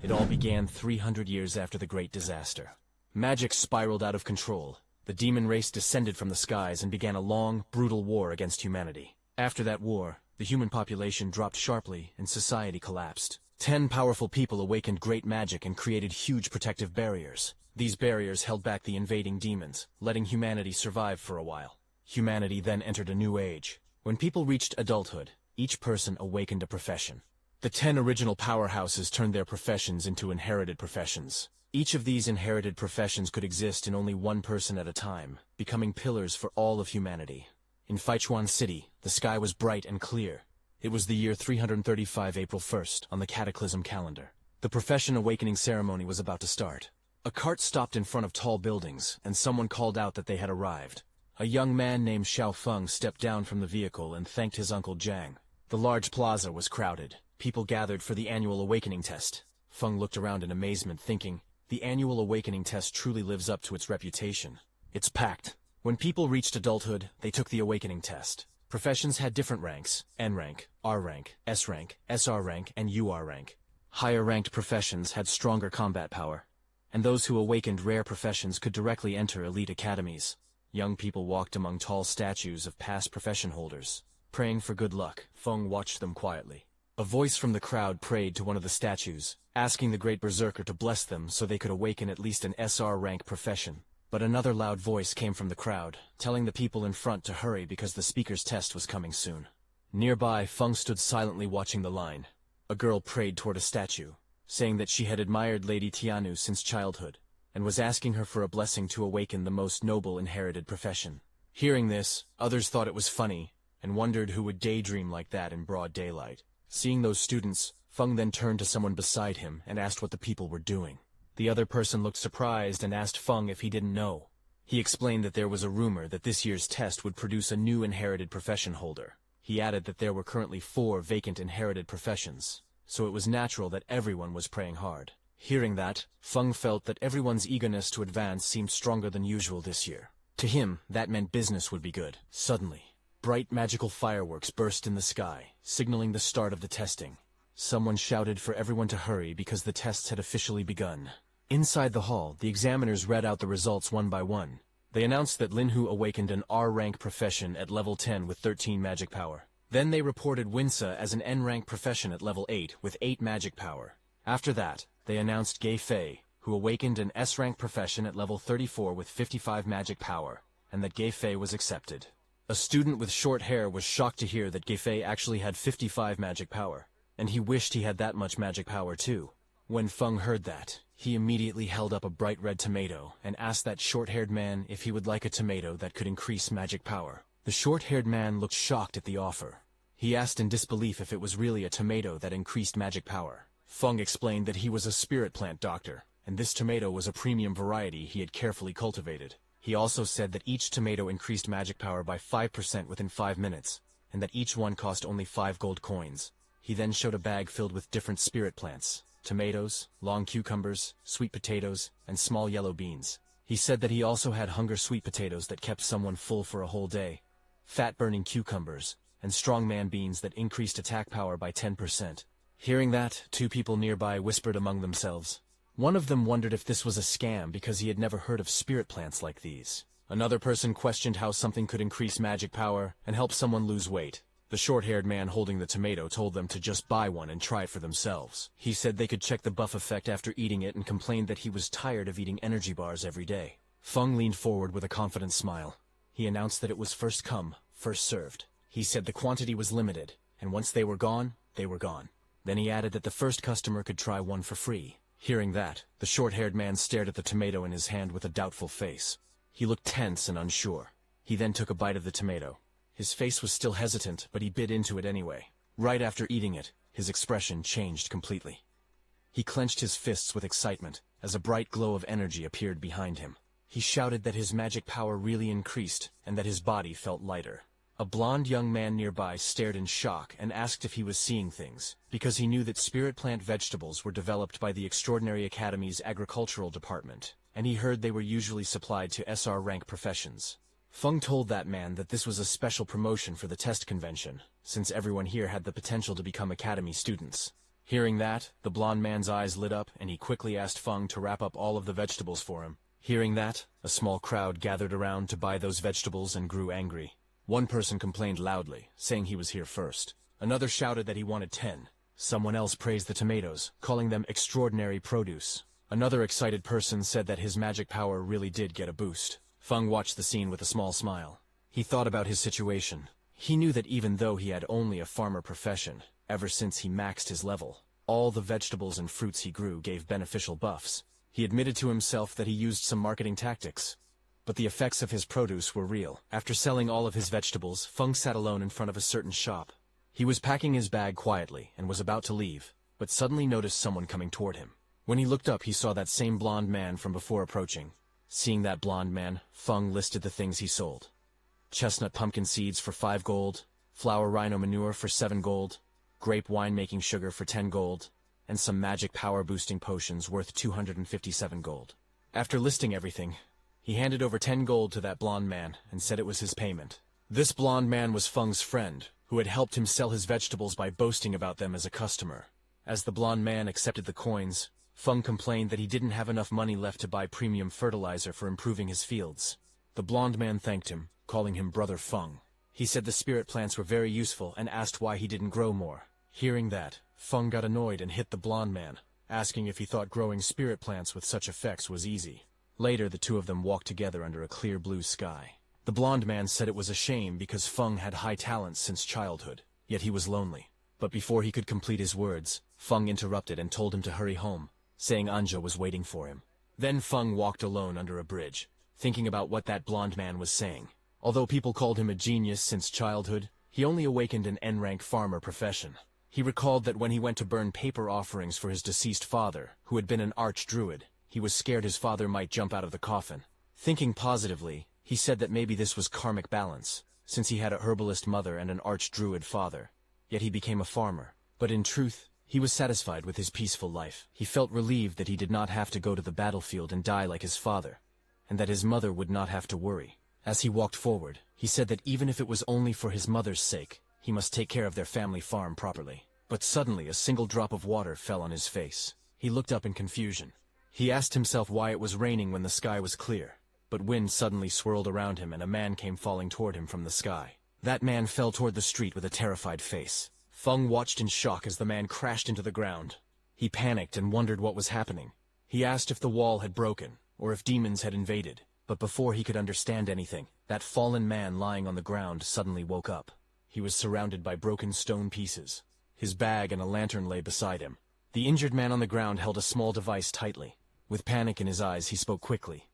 It all began 300 years after the Great Disaster. Magic spiraled out of control. The demon race descended from the skies and began a long, brutal war against humanity. After that war, the human population dropped sharply and society collapsed. 10 powerful people awakened great magic and created huge protective barriers. These barriers held back the invading demons, letting humanity survive for a while. Humanity then entered a new age. When people reached adulthood, each person awakened a profession. The 10 original powerhouses turned their professions into inherited professions. Each of these inherited professions could exist in only one person at a time, becoming pillars for all of humanity. In Feichuan City, the sky was bright and clear. It was the year 335 April 1st on the Cataclysm calendar. The profession awakening ceremony was about to start. A cart stopped in front of tall buildings, and someone called out that they had arrived. A young man named Xiao Feng stepped down from the vehicle and thanked his uncle Jiang. The large plaza was crowded. People gathered for the annual awakening test. Feng looked around in amazement, thinking, the annual awakening test truly lives up to its reputation. It's packed. When people reached adulthood, they took the awakening test. Professions had different ranks: N rank, R rank, SR rank, and UR rank. Higher-ranked professions had stronger combat power, and those who awakened rare professions could directly enter elite academies. Young people walked among tall statues of past profession holders. Praying for good luck, Feng watched them quietly. A voice from the crowd prayed to one of the statues, asking the great berserker to bless them so they could awaken at least an SR rank profession. But another loud voice came from the crowd, telling the people in front to hurry because the speaker's test was coming soon. Nearby, Feng stood silently watching the line. A girl prayed toward a statue, saying that she had admired Lady Tianu since childhood, and was asking her for a blessing to awaken the most noble inherited profession. Hearing this, others thought it was funny, and wondered who would daydream like that in broad daylight. Seeing those students, Feng then turned to someone beside him and asked what the people were doing. The other person looked surprised and asked Feng if he didn't know. He explained that there was a rumor that this year's test would produce a new inherited profession holder. He added that there were currently 4 vacant inherited professions, so it was natural that everyone was praying hard. Hearing that, Feng felt that everyone's eagerness to advance seemed stronger than usual this year. To him, that meant business would be good. Suddenly, bright magical fireworks burst in the sky, signaling the start of the testing. Someone shouted for everyone to hurry because the tests had officially begun. Inside the hall, the examiners read out the results one by one. They announced that Linhu awakened an R-rank profession at level 10 with 13 magic power. Then they reported Winsa as an N-rank profession at level 8 with 8 magic power. After that, they announced Gay Fei, who awakened an S-rank profession at level 34 with 55 magic power, and that Gay Fei was accepted. A student with short hair was shocked to hear that Gay Fei actually had 55 magic power, and he wished he had that much magic power too. When Feng heard that, he immediately held up a bright red tomato and asked that short-haired man if he would like a tomato that could increase magic power. The short-haired man looked shocked at the offer. He asked in disbelief if it was really a tomato that increased magic power. Feng explained that he was a spirit plant doctor, and this tomato was a premium variety he had carefully cultivated. He also said that each tomato increased magic power by 5% within 5 minutes, and that each one cost only 5 gold coins. He then showed a bag filled with different spirit plants: tomatoes, long cucumbers, sweet potatoes, and small yellow beans. He said that he also had hunger sweet potatoes that kept someone full for a whole day, fat-burning cucumbers, and strongman beans that increased attack power by 10%. Hearing that, 2 people nearby whispered among themselves. One of them wondered if this was a scam because he had never heard of spirit plants like these. Another person questioned how something could increase magic power and help someone lose weight. The short-haired man holding the tomato told them to just buy one and try it for themselves. He said they could check the buff effect after eating it and complained that he was tired of eating energy bars every day. Feng leaned forward with a confident smile. He announced that it was first come, first served. He said the quantity was limited, and once they were gone, they were gone. Then he added that the first customer could try one for free. Hearing that, the short-haired man stared at the tomato in his hand with a doubtful face. He looked tense and unsure. He then took a bite of the tomato. His face was still hesitant, but he bit into it anyway. Right after eating it, his expression changed completely. He clenched his fists with excitement, as a bright glow of energy appeared behind him. He shouted that his magic power really increased, and that his body felt lighter. A blond young man nearby stared in shock and asked if he was seeing things, because he knew that spirit plant vegetables were developed by the Extraordinary Academy's agricultural department, and he heard they were usually supplied to SR rank professions. Feng told that man that this was a special promotion for the test convention, since everyone here had the potential to become academy students. Hearing that, the blonde man's eyes lit up and he quickly asked Feng to wrap up all of the vegetables for him. Hearing that, a small crowd gathered around to buy those vegetables and grew angry. One person complained loudly, saying he was here first. Another shouted that he wanted 10. Someone else praised the tomatoes, calling them extraordinary produce. Another excited person said that his magic power really did get a boost. Feng watched the scene with a small smile. He thought about his situation. He knew that even though he had only a farmer profession, ever since he maxed his level, all the vegetables and fruits he grew gave beneficial buffs. He admitted to himself that he used some marketing tactics, but the effects of his produce were real. After selling all of his vegetables, Feng sat alone in front of a certain shop. He was packing his bag quietly and was about to leave, but suddenly noticed someone coming toward him. When he looked up, he saw that same blonde man from before approaching. Seeing that blonde man, Feng listed the things he sold. Chestnut pumpkin seeds for 5 gold, flower rhino manure for 7 gold, grape winemaking sugar for 10 gold, and some magic power-boosting potions worth 257 gold. After listing everything, he handed over 10 gold to that blonde man and said it was his payment. This blonde man was Feng's friend, who had helped him sell his vegetables by boasting about them as a customer. As the blonde man accepted the coins, Feng complained that he didn't have enough money left to buy premium fertilizer for improving his fields. The blonde man thanked him, calling him Brother Feng. He said the spirit plants were very useful and asked why he didn't grow more. Hearing that, Feng got annoyed and hit the blonde man, asking if he thought growing spirit plants with such effects was easy. Later, the two of them walked together under a clear blue sky. The blonde man said it was a shame because Feng had high talents since childhood, yet he was lonely. But before he could complete his words, Feng interrupted and told him to hurry home, saying Anja was waiting for him. Then Feng walked alone under a bridge, thinking about what that blonde man was saying. Although people called him a genius since childhood, he only awakened an N-rank farmer profession. He recalled that when he went to burn paper offerings for his deceased father, who had been an archdruid, he was scared his father might jump out of the coffin. Thinking positively, he said that maybe this was karmic balance, since he had a herbalist mother and an archdruid father. Yet he became a farmer. But in truth, he was satisfied with his peaceful life. He felt relieved that he did not have to go to the battlefield and die like his father, and that his mother would not have to worry. As he walked forward, he said that even if it was only for his mother's sake, he must take care of their family farm properly. But suddenly a single drop of water fell on his face. He looked up in confusion. He asked himself why it was raining when the sky was clear. But wind suddenly swirled around him and a man came falling toward him from the sky. That man fell toward the street with a terrified face. Feng watched in shock as the man crashed into the ground. He panicked and wondered what was happening. He asked if the wall had broken, or if demons had invaded. But before he could understand anything, that fallen man lying on the ground suddenly woke up. He was surrounded by broken stone pieces. His bag and a lantern lay beside him. The injured man on the ground held a small device tightly. With panic in his eyes, he spoke quickly.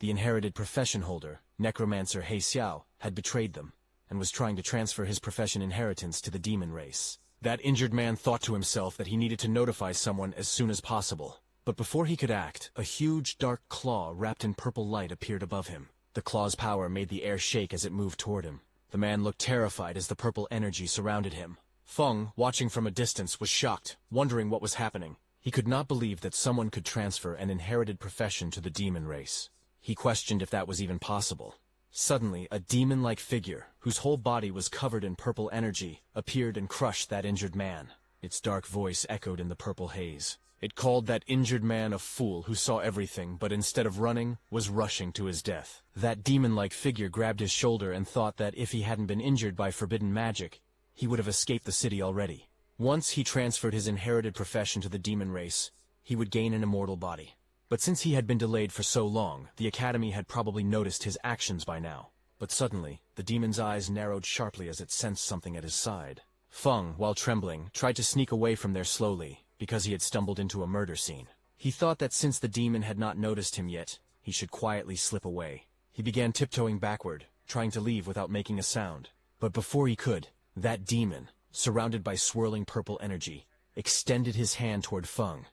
The inherited profession holder, Necromancer Xiao, had betrayed them, and was trying to transfer his profession inheritance to the demon race. That injured man thought to himself that he needed to notify someone as soon as possible. But before he could act, a huge dark claw wrapped in purple light appeared above him. The claw's power made the air shake as it moved toward him. The man looked terrified as the purple energy surrounded him. Feng, watching from a distance, was shocked, wondering what was happening. He could not believe that someone could transfer an inherited profession to the demon race. He questioned if that was even possible. Suddenly, a demon-like figure, whose whole body was covered in purple energy, appeared and crushed that injured man. Its dark voice echoed in the purple haze. It called that injured man a fool who saw everything, but instead of running, was rushing to his death. That demon-like figure grabbed his shoulder and thought that if he hadn't been injured by forbidden magic, he would have escaped the city already. Once he transferred his inherited profession to the demon race, he would gain an immortal body. But since he had been delayed for so long, the Academy had probably noticed his actions by now. But suddenly, the demon's eyes narrowed sharply as it sensed something at his side. Feng, while trembling, tried to sneak away from there slowly, because he had stumbled into a murder scene. He thought that since the demon had not noticed him yet, he should quietly slip away. He began tiptoeing backward, trying to leave without making a sound. But before he could, that demon, surrounded by swirling purple energy, extended his hand toward Feng,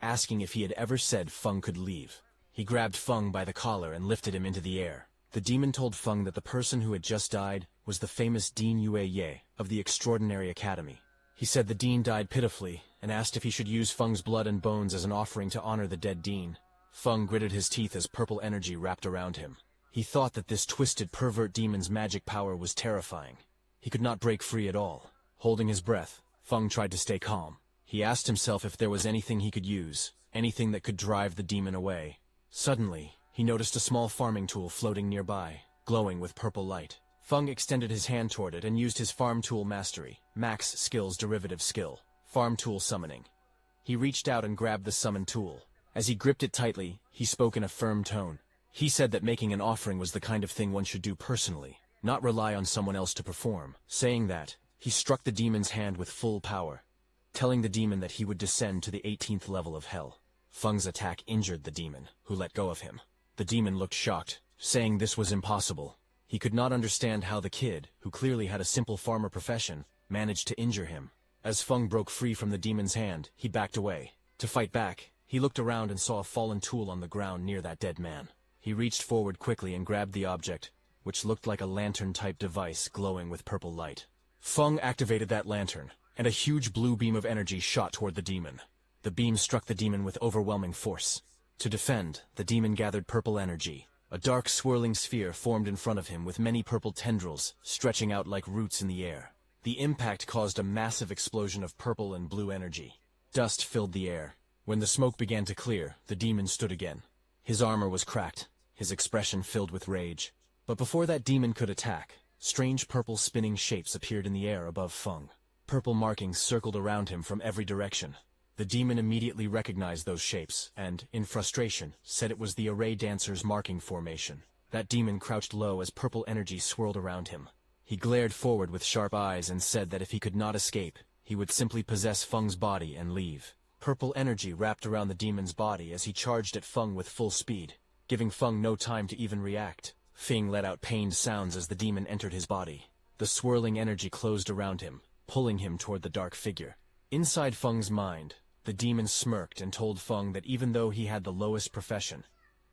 asking if he had ever said Feng could leave. He grabbed Feng by the collar and lifted him into the air. The demon told Feng that the person who had just died was the famous Dean Yue of the Extraordinary Academy. He said the dean died pitifully, and asked if he should use Feng's blood and bones as an offering to honor the dead dean. Feng gritted his teeth as purple energy wrapped around him. He thought that this twisted pervert demon's magic power was terrifying. He could not break free at all. Holding his breath, Feng tried to stay calm. He asked himself if there was anything he could use, anything that could drive the demon away. Suddenly, he noticed a small farming tool floating nearby, glowing with purple light. Feng extended his hand toward it and used his farm tool mastery, max skills derivative skill, farm tool summoning. He reached out and grabbed the summoned tool. As he gripped it tightly, he spoke in a firm tone. He said that making an offering was the kind of thing one should do personally, not rely on someone else to perform. Saying that, he struck the demon's hand with full power, telling the demon that he would descend to the 18th level of hell. Feng's attack injured the demon, who let go of him. The demon looked shocked, saying this was impossible. He could not understand how the kid, who clearly had a simple farmer profession, managed to injure him. As Feng broke free from the demon's hand, he backed away. To fight back, he looked around and saw a fallen tool on the ground near that dead man. He reached forward quickly and grabbed the object, which looked like a lantern-type device glowing with purple light. Feng activated that lantern, and a huge blue beam of energy shot toward the demon. The beam struck the demon with overwhelming force. To defend, the demon gathered purple energy. A dark swirling sphere formed in front of him with many purple tendrils stretching out like roots in the air. The impact caused a massive explosion of purple and blue energy. Dust filled the air. When the smoke began to clear, the demon stood again. His armor was cracked, his expression filled with rage. But before that demon could attack, strange purple spinning shapes appeared in the air above Feng. Purple markings circled around him from every direction. The demon immediately recognized those shapes and, in frustration, said it was the array dancer's marking formation. That demon crouched low as purple energy swirled around him. He glared forward with sharp eyes and said that if he could not escape, he would simply possess Feng's body and leave. Purple energy wrapped around the demon's body as he charged at Feng with full speed, giving Feng no time to even react. Feng let out pained sounds as the demon entered his body. The swirling energy closed around him, pulling him toward the dark figure. Inside Feng's mind, the demon smirked and told Feng that even though he had the lowest profession,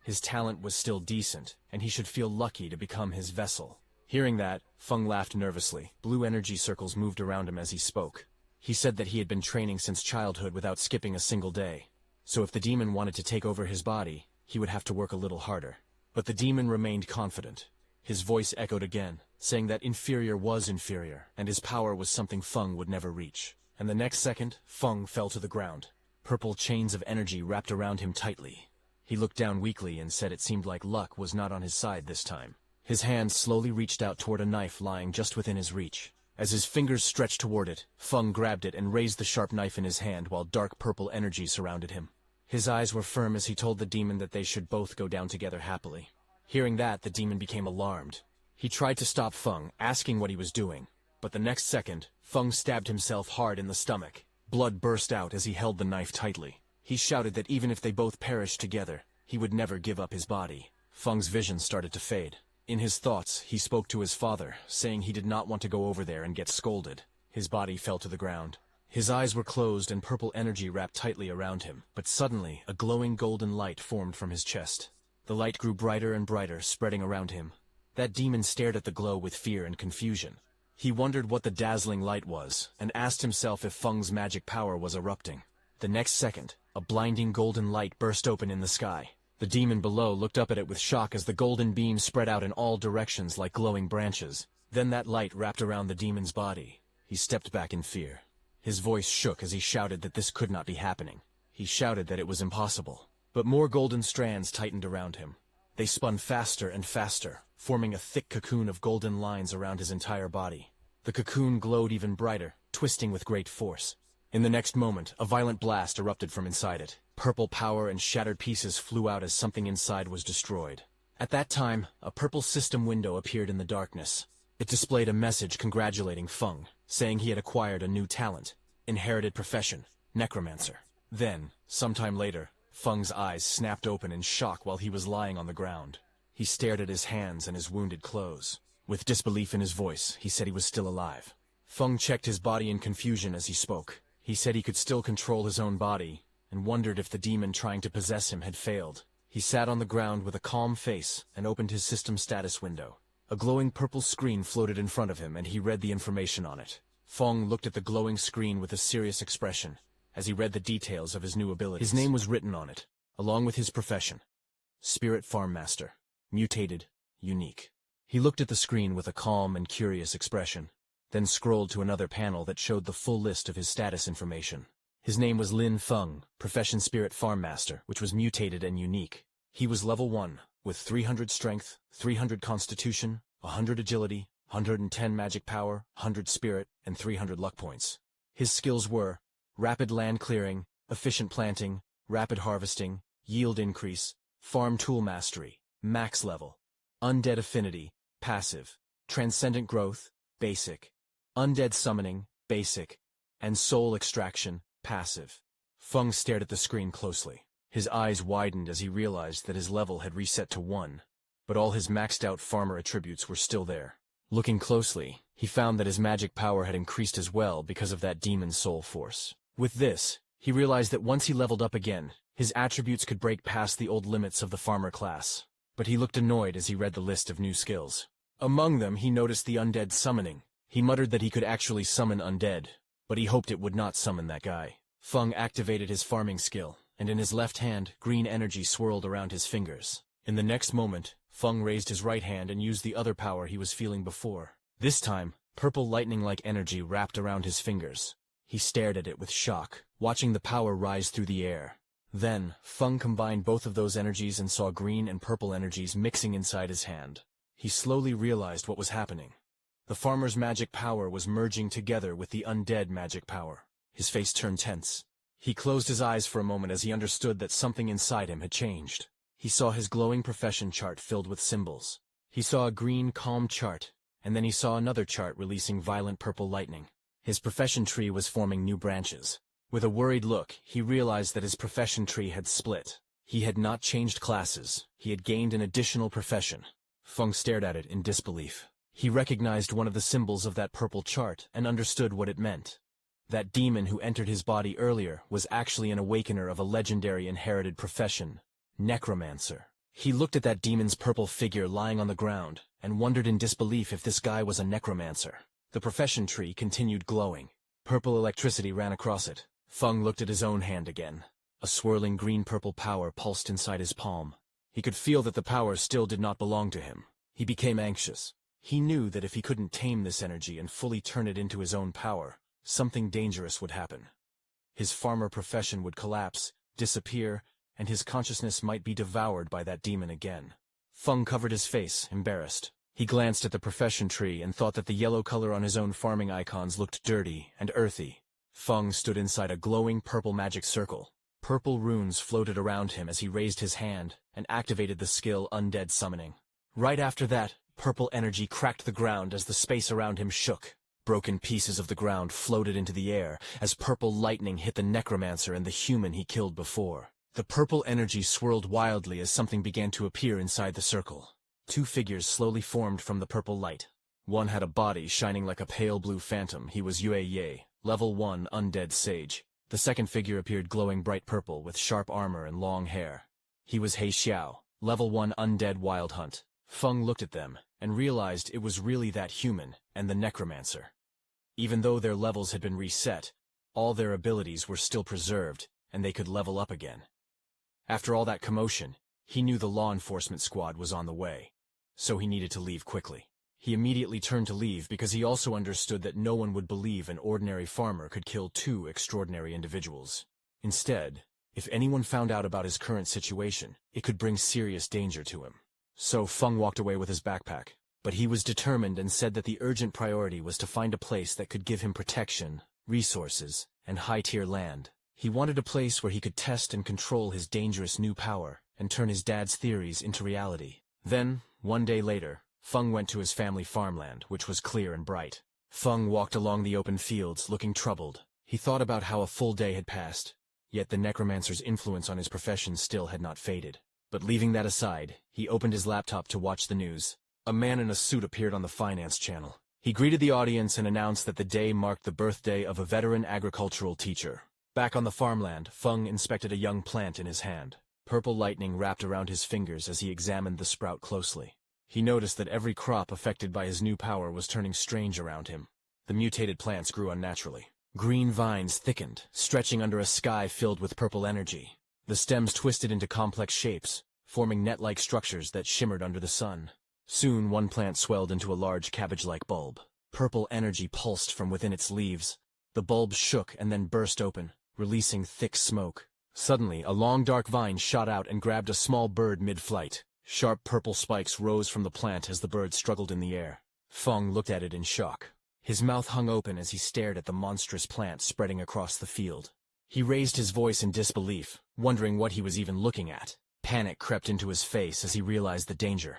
his talent was still decent, and he should feel lucky to become his vessel. Hearing that, Feng laughed nervously. Blue energy circles moved around him as he spoke. He said that he had been training since childhood without skipping a single day. So if the demon wanted to take over his body, he would have to work a little harder. But the demon remained confident. His voice echoed again, saying that inferior was inferior, and his power was something Feng would never reach. And the next second, Feng fell to the ground. Purple chains of energy wrapped around him tightly. He looked down weakly and said it seemed like luck was not on his side this time. His hand slowly reached out toward a knife lying just within his reach. As his fingers stretched toward it, Feng grabbed it and raised the sharp knife in his hand while dark purple energy surrounded him. His eyes were firm as he told the demon that they should both go down together happily. Hearing that, the demon became alarmed. He tried to stop Feng, asking what he was doing. But the next second, Feng stabbed himself hard in the stomach. Blood burst out as he held the knife tightly. He shouted that even if they both perished together, he would never give up his body. Feng's vision started to fade. In his thoughts, he spoke to his father, saying he did not want to go over there and get scolded. His body fell to the ground. His eyes were closed and purple energy wrapped tightly around him. But suddenly, a glowing golden light formed from his chest. The light grew brighter and brighter, spreading around him. That demon stared at the glow with fear and confusion. He wondered what the dazzling light was, and asked himself if Feng's magic power was erupting. The next second, a blinding golden light burst open in the sky. The demon below looked up at it with shock as the golden beam spread out in all directions like glowing branches. Then that light wrapped around the demon's body. He stepped back in fear. His voice shook as he shouted that this could not be happening. He shouted that it was impossible. But more golden strands tightened around him. They spun faster and faster, forming a thick cocoon of golden lines around his entire body. The cocoon glowed even brighter, twisting with great force. In the next moment, a violent blast erupted from inside it. Purple power and shattered pieces flew out as something inside was destroyed. At that time, a purple system window appeared in the darkness. It displayed a message congratulating Feng, saying he had acquired a new talent, inherited profession, Necromancer. Then, sometime later, Feng's eyes snapped open in shock while he was lying on the ground. He stared at his hands and his wounded clothes. With disbelief in his voice, he said he was still alive. Feng checked his body in confusion as he spoke. He said he could still control his own body, and wondered if the demon trying to possess him had failed. He sat on the ground with a calm face and opened his system status window. A glowing purple screen floated in front of him and he read the information on it. Feng looked at the glowing screen with a serious expression as he read the details of his new abilities. His name was written on it, along with his profession. Spirit Farm Master. Mutated. Unique. He looked at the screen with a calm and curious expression, then scrolled to another panel that showed the full list of his status information. His name was Lin Feng, Profession Spirit Farm Master, which was mutated and unique. He was level 1, with 300 strength, 300 constitution, 100 agility, 110 magic power, 100 spirit, and 300 luck points. His skills were rapid land clearing, efficient planting, rapid harvesting, yield increase, farm tool mastery, max level, undead affinity, passive, transcendent growth, basic, undead summoning, basic, and soul extraction, passive. Feng stared at the screen closely. His eyes widened as he realized that his level had reset to 1, but all his maxed-out farmer attributes were still there. Looking closely, he found that his magic power had increased as well because of that demon soul force. With this, he realized that once he leveled up again, his attributes could break past the old limits of the farmer class. But he looked annoyed as he read the list of new skills. Among them, he noticed the undead summoning. He muttered that he could actually summon undead, but he hoped it would not summon that guy. Feng activated his farming skill, and in his left hand, green energy swirled around his fingers. In the next moment, Feng raised his right hand and used the other power he was feeling before. This time, purple lightning-like energy wrapped around his fingers. He stared at it with shock, watching the power rise through the air. Then, Feng combined both of those energies and saw green and purple energies mixing inside his hand. He slowly realized what was happening. The farmer's magic power was merging together with the undead magic power. His face turned tense. He closed his eyes for a moment as he understood that something inside him had changed. He saw his glowing profession chart filled with symbols. He saw a green, calm chart, and then he saw another chart releasing violent purple lightning. His profession tree was forming new branches. With a worried look, he realized that his profession tree had split. He had not changed classes. He had gained an additional profession. Feng stared at it in disbelief. He recognized one of the symbols of that purple chart and understood what it meant. That demon who entered his body earlier was actually an awakener of a legendary inherited profession, Necromancer. He looked at that demon's purple figure lying on the ground and wondered in disbelief if this guy was a necromancer. The profession tree continued glowing. Purple electricity ran across it. Feng looked at his own hand again. A swirling green-purple power pulsed inside his palm. He could feel that the power still did not belong to him. He became anxious. He knew that if he couldn't tame this energy and fully turn it into his own power, something dangerous would happen. His farmer profession would collapse, disappear, and his consciousness might be devoured by that demon again. Feng covered his face, embarrassed. He glanced at the profession tree and thought that the yellow color on his own farming icons looked dirty and earthy. Feng stood inside a glowing purple magic circle. Purple runes floated around him as he raised his hand and activated the skill Undead Summoning. Right after that, purple energy cracked the ground as the space around him shook. Broken pieces of the ground floated into the air as purple lightning hit the necromancer and the human he killed before. The purple energy swirled wildly as something began to appear inside the circle. Two figures slowly formed from the purple light. One had a body shining like a pale blue phantom. He was Yue, level 1 undead sage. The second figure appeared glowing bright purple with sharp armor and long hair. He was He Xiao, level 1 undead wild hunt. Feng looked at them and realized it was really that human and the necromancer. Even though their levels had been reset, all their abilities were still preserved and they could level up again. After all that commotion, he knew the law enforcement squad was on the way, so he needed to leave quickly. He immediately turned to leave because he also understood that no one would believe an ordinary farmer could kill two extraordinary individuals. Instead, if anyone found out about his current situation, it could bring serious danger to him. So Feng walked away with his backpack, but he was determined and said that the urgent priority was to find a place that could give him protection, resources, and high-tier land. He wanted a place where he could test and control his dangerous new power and turn his dad's theories into reality. Then, one day later, Feng went to his family farmland, which was clear and bright. Feng walked along the open fields, looking troubled. He thought about how a full day had passed, yet the necromancer's influence on his profession still had not faded. But leaving that aside, he opened his laptop to watch the news. A man in a suit appeared on the finance channel. He greeted the audience and announced that the day marked the birthday of a veteran agricultural teacher. Back on the farmland, Feng inspected a young plant in his hand. Purple lightning wrapped around his fingers as he examined the sprout closely. He noticed that every crop affected by his new power was turning strange around him. The mutated plants grew unnaturally. Green vines thickened, stretching under a sky filled with purple energy. The stems twisted into complex shapes, forming net-like structures that shimmered under the sun. Soon, one plant swelled into a large cabbage-like bulb. Purple energy pulsed from within its leaves. The bulb shook and then burst open, releasing thick smoke. Suddenly, a long dark vine shot out and grabbed a small bird mid-flight. Sharp purple spikes rose from the plant as the bird struggled in the air. Feng looked at it in shock. His mouth hung open as he stared at the monstrous plant spreading across the field. He raised his voice in disbelief, wondering what he was even looking at. Panic crept into his face as he realized the danger.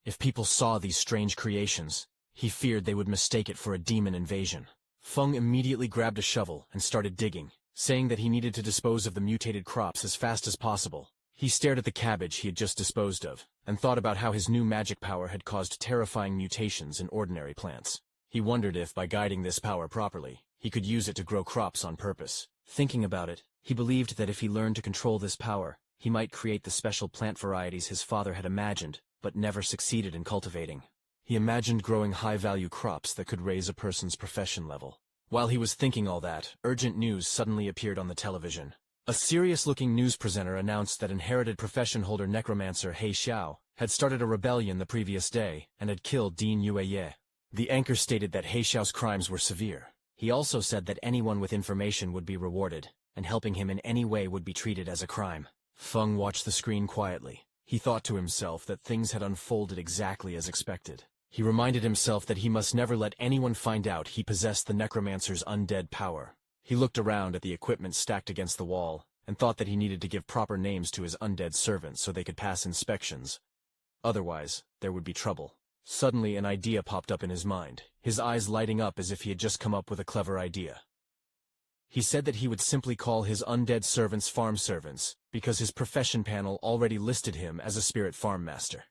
If people saw these strange creations, he feared they would mistake it for a demon invasion. Feng immediately grabbed a shovel and started digging, saying that he needed to dispose of the mutated crops as fast as possible. He stared at the cabbage he had just disposed of, and thought about how his new magic power had caused terrifying mutations in ordinary plants. He wondered if, by guiding this power properly, he could use it to grow crops on purpose. Thinking about it, he believed that if he learned to control this power, he might create the special plant varieties his father had imagined, but never succeeded in cultivating. He imagined growing high-value crops that could raise a person's profession level. While he was thinking all that, urgent news suddenly appeared on the television. A serious-looking news presenter announced that inherited profession holder Necromancer He Xiao had started a rebellion the previous day and had killed Dean Yueye. The anchor stated that He Xiao's crimes were severe. He also said that anyone with information would be rewarded, and helping him in any way would be treated as a crime. Feng watched the screen quietly. He thought to himself that things had unfolded exactly as expected. He reminded himself that he must never let anyone find out he possessed the Necromancer's undead power. He looked around at the equipment stacked against the wall, and thought that he needed to give proper names to his undead servants so they could pass inspections. Otherwise, there would be trouble. Suddenly an idea popped up in his mind, his eyes lighting up as if he had just come up with a clever idea. He said that he would simply call his undead servants farm servants, because his profession panel already listed him as a spirit farm master.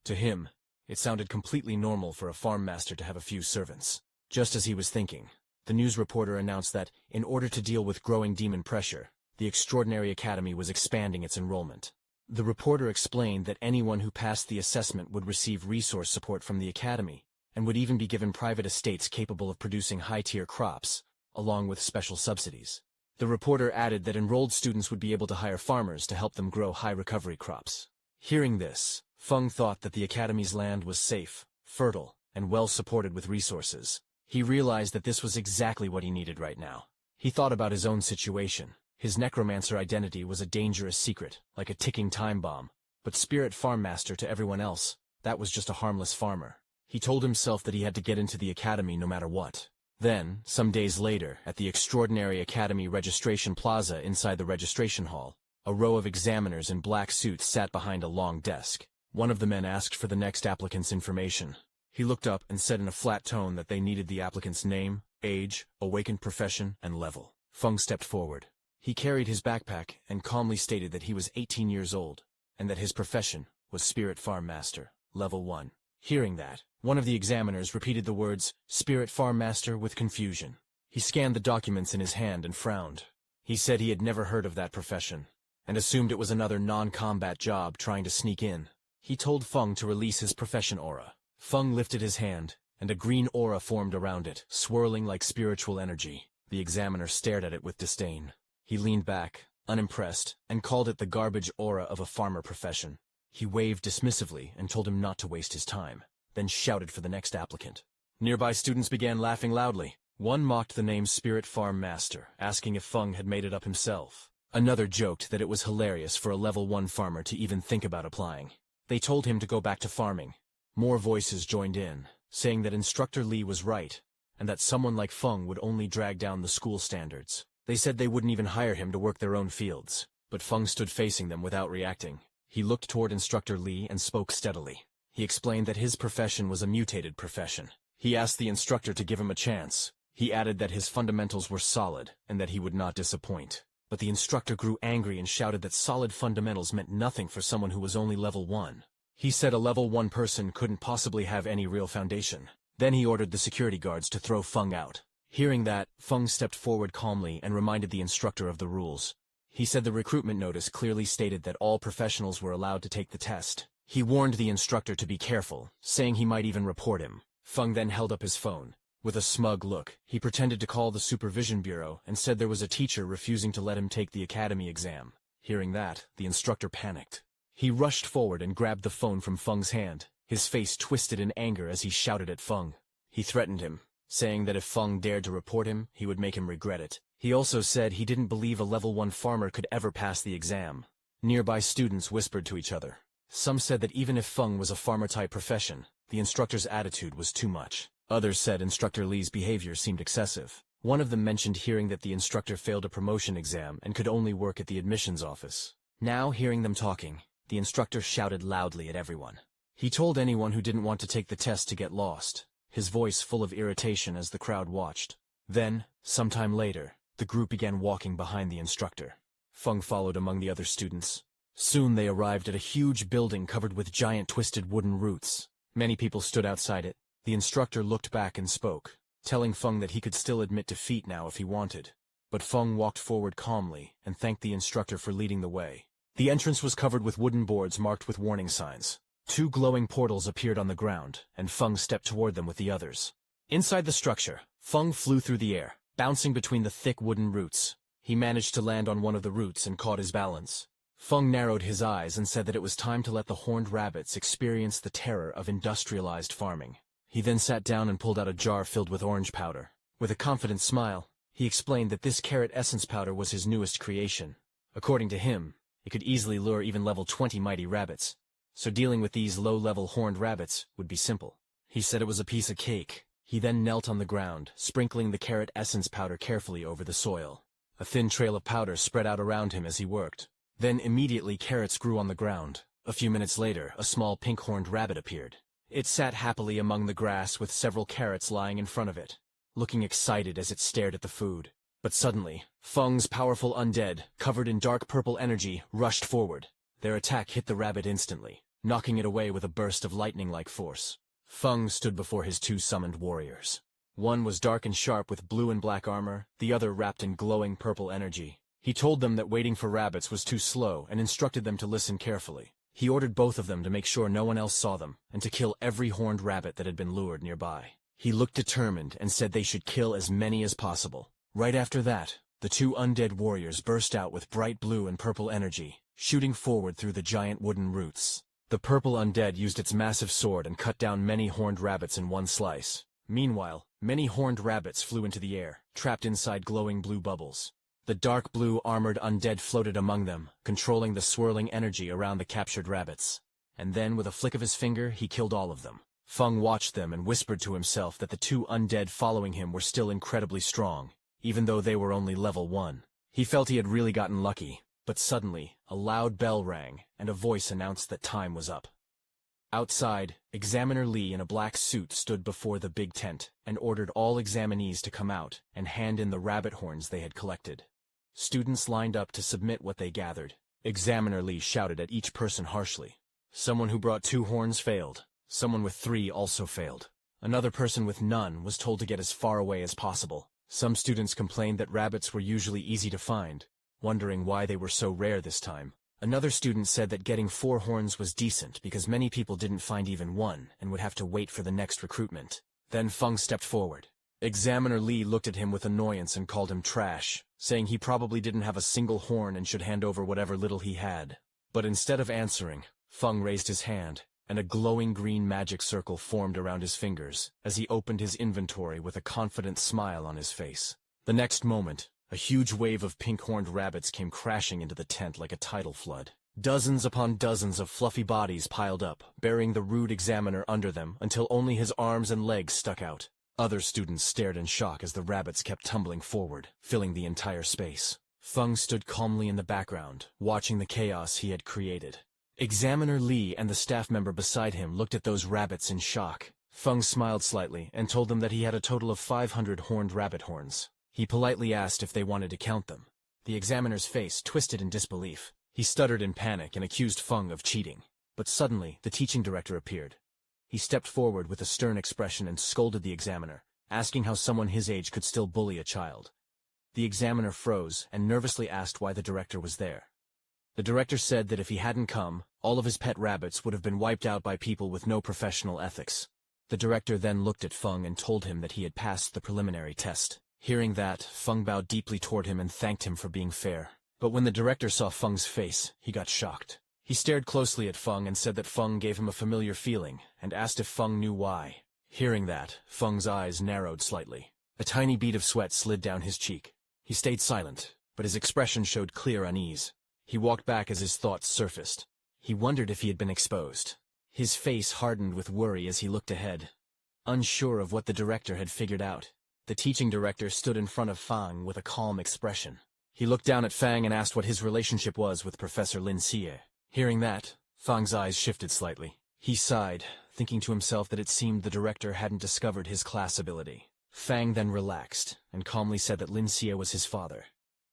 To him, it sounded completely normal for a farm master to have a few servants. Just as he was thinking, the news reporter announced that, in order to deal with growing demon pressure, the Extraordinary Academy was expanding its enrollment. The reporter explained that anyone who passed the assessment would receive resource support from the Academy, and would even be given private estates capable of producing high-tier crops, along with special subsidies. The reporter added that enrolled students would be able to hire farmers to help them grow high-recovery crops. Hearing this, Feng thought that the Academy's land was safe, fertile, and well-supported with resources. He realized that this was exactly what he needed right now. He thought about his own situation. His necromancer identity was a dangerous secret, like a ticking time bomb. But spirit farm master to everyone else, that was just a harmless farmer. He told himself that he had to get into the academy no matter what. Then, some days later, at the Extraordinary Academy Registration Plaza inside the registration hall, a row of examiners in black suits sat behind a long desk. One of the men asked for the next applicant's information. He looked up and said in a flat tone that they needed the applicant's name, age, awakened profession, and level. Feng stepped forward. He carried his backpack and calmly stated that he was 18 years old, and that his profession was Spirit Farm Master, Level 1. Hearing that, one of the examiners repeated the words, Spirit Farm Master, with confusion. He scanned the documents in his hand and frowned. He said he had never heard of that profession, and assumed it was another non-combat job trying to sneak in. He told Feng to release his profession aura. Feng lifted his hand, and a green aura formed around it, swirling like spiritual energy. The examiner stared at it with disdain. He leaned back, unimpressed, and called it the garbage aura of a farmer profession. He waved dismissively and told him not to waste his time, then shouted for the next applicant. Nearby students began laughing loudly. One mocked the name Spirit Farm Master, asking if Feng had made it up himself. Another joked that it was hilarious for a Level 1 farmer to even think about applying. They told him to go back to farming. More voices joined in, saying that Instructor Li was right, and that someone like Feng would only drag down the school standards. They said they wouldn't even hire him to work their own fields, but Feng stood facing them without reacting. He looked toward Instructor Li and spoke steadily. He explained that his profession was a mutated profession. He asked the instructor to give him a chance. He added that his fundamentals were solid, and that he would not disappoint. But the instructor grew angry and shouted that solid fundamentals meant nothing for someone who was only Level 1. He said a Level 1 person couldn't possibly have any real foundation. Then he ordered the security guards to throw Feng out. Hearing that, Feng stepped forward calmly and reminded the instructor of the rules. He said the recruitment notice clearly stated that all professionals were allowed to take the test. He warned the instructor to be careful, saying he might even report him. Feng then held up his phone. With a smug look, he pretended to call the Supervision Bureau and said there was a teacher refusing to let him take the academy exam. Hearing that, the instructor panicked. He rushed forward and grabbed the phone from Feng's hand. His face twisted in anger as he shouted at Feng. He threatened him, saying that if Feng dared to report him, he would make him regret it. He also said he didn't believe a level 1 farmer could ever pass the exam. Nearby students whispered to each other. Some said that even if Feng was a farmer-type profession, the instructor's attitude was too much. Others said Instructor Li's behavior seemed excessive. One of them mentioned hearing that the instructor failed a promotion exam and could only work at the admissions office. Now, hearing them talking, the instructor shouted loudly at everyone. He told anyone who didn't want to take the test to get lost, his voice full of irritation as the crowd watched. Then, sometime later, the group began walking behind the instructor. Feng followed among the other students. Soon they arrived at a huge building covered with giant twisted wooden roots. Many people stood outside it. The instructor looked back and spoke, telling Feng that he could still admit defeat now if he wanted. But Feng walked forward calmly and thanked the instructor for leading the way. The entrance was covered with wooden boards marked with warning signs. 2 glowing portals appeared on the ground, and Feng stepped toward them with the others. Inside the structure, Feng flew through the air, bouncing between the thick wooden roots. He managed to land on one of the roots and caught his balance. Feng narrowed his eyes and said that it was time to let the horned rabbits experience the terror of industrialized farming. He then sat down and pulled out a jar filled with orange powder. With a confident smile, he explained that this carrot essence powder was his newest creation. According to him, it could easily lure even level 20 mighty rabbits, so dealing with these low-level horned rabbits would be simple. He said it was a piece of cake. He then knelt on the ground, sprinkling the carrot essence powder carefully over the soil. A thin trail of powder spread out around him as he worked. Then immediately carrots grew on the ground. A few minutes later, a small pink-horned rabbit appeared. It sat happily among the grass with several carrots lying in front of it, looking excited as it stared at the food. But suddenly, Feng's powerful undead, covered in dark purple energy, rushed forward. Their attack hit the rabbit instantly, knocking it away with a burst of lightning-like force. Feng stood before his 2 summoned warriors. One was dark and sharp with blue and black armor, the other wrapped in glowing purple energy. He told them that waiting for rabbits was too slow and instructed them to listen carefully. He ordered both of them to make sure no one else saw them, and to kill every horned rabbit that had been lured nearby. He looked determined and said they should kill as many as possible. Right after that, the 2 undead warriors burst out with bright blue and purple energy, shooting forward through the giant wooden roots. The purple undead used its massive sword and cut down many horned rabbits in one slice. Meanwhile, many horned rabbits flew into the air, trapped inside glowing blue bubbles. The dark blue armored undead floated among them, controlling the swirling energy around the captured rabbits. And then, with a flick of his finger, he killed all of them. Feng watched them and whispered to himself that the 2 undead following him were still incredibly strong, even though they were only level 1. He felt he had really gotten lucky, but suddenly, a loud bell rang, and a voice announced that time was up. Outside, Examiner Li in a black suit stood before the big tent and ordered all examinees to come out and hand in the rabbit horns they had collected. Students lined up to submit what they gathered. Examiner Li shouted at each person harshly. Someone who brought 2 horns failed. Someone with 3 also failed. Another person with none was told to get as far away as possible. Some students complained that rabbits were usually easy to find, wondering why they were so rare this time. Another student said that getting 4 horns was decent because many people didn't find even one and would have to wait for the next recruitment. Then Feng stepped forward. Examiner Li looked at him with annoyance and called him trash, saying he probably didn't have a single horn and should hand over whatever little he had. But instead of answering, Feng raised his hand, and a glowing green magic circle formed around his fingers as he opened his inventory with a confident smile on his face. The next moment, a huge wave of pink-horned rabbits came crashing into the tent like a tidal flood. Dozens upon dozens of fluffy bodies piled up, burying the rude examiner under them until only his arms and legs stuck out. Other students stared in shock as the rabbits kept tumbling forward, filling the entire space. Feng stood calmly in the background, watching the chaos he had created. Examiner Li and the staff member beside him looked at those rabbits in shock. Feng smiled slightly and told them that he had a total of 500 horned rabbit horns. He politely asked if they wanted to count them. The examiner's face twisted in disbelief. He stuttered in panic and accused Feng of cheating. But suddenly, the teaching director appeared. He stepped forward with a stern expression and scolded the examiner, asking how someone his age could still bully a child. The examiner froze and nervously asked why the director was there. The director said that if he hadn't come, all of his pet rabbits would have been wiped out by people with no professional ethics. The director then looked at Feng and told him that he had passed the preliminary test. Hearing that, Feng bowed deeply toward him and thanked him for being fair. But when the director saw Feng's face, he got shocked. He stared closely at Feng and said that Feng gave him a familiar feeling, and asked if Feng knew why. Hearing that, Feng's eyes narrowed slightly. A tiny bead of sweat slid down his cheek. He stayed silent, but his expression showed clear unease. He walked back as his thoughts surfaced. He wondered if he had been exposed. His face hardened with worry as he looked ahead, unsure of what the director had figured out. The teaching director stood in front of Fang with a calm expression. He looked down at Fang and asked what his relationship was with Professor Lin Xie. Hearing that, Fang's eyes shifted slightly. He sighed, thinking to himself that it seemed the director hadn't discovered his class ability. Fang then relaxed, and calmly said that Lin Xie was his father,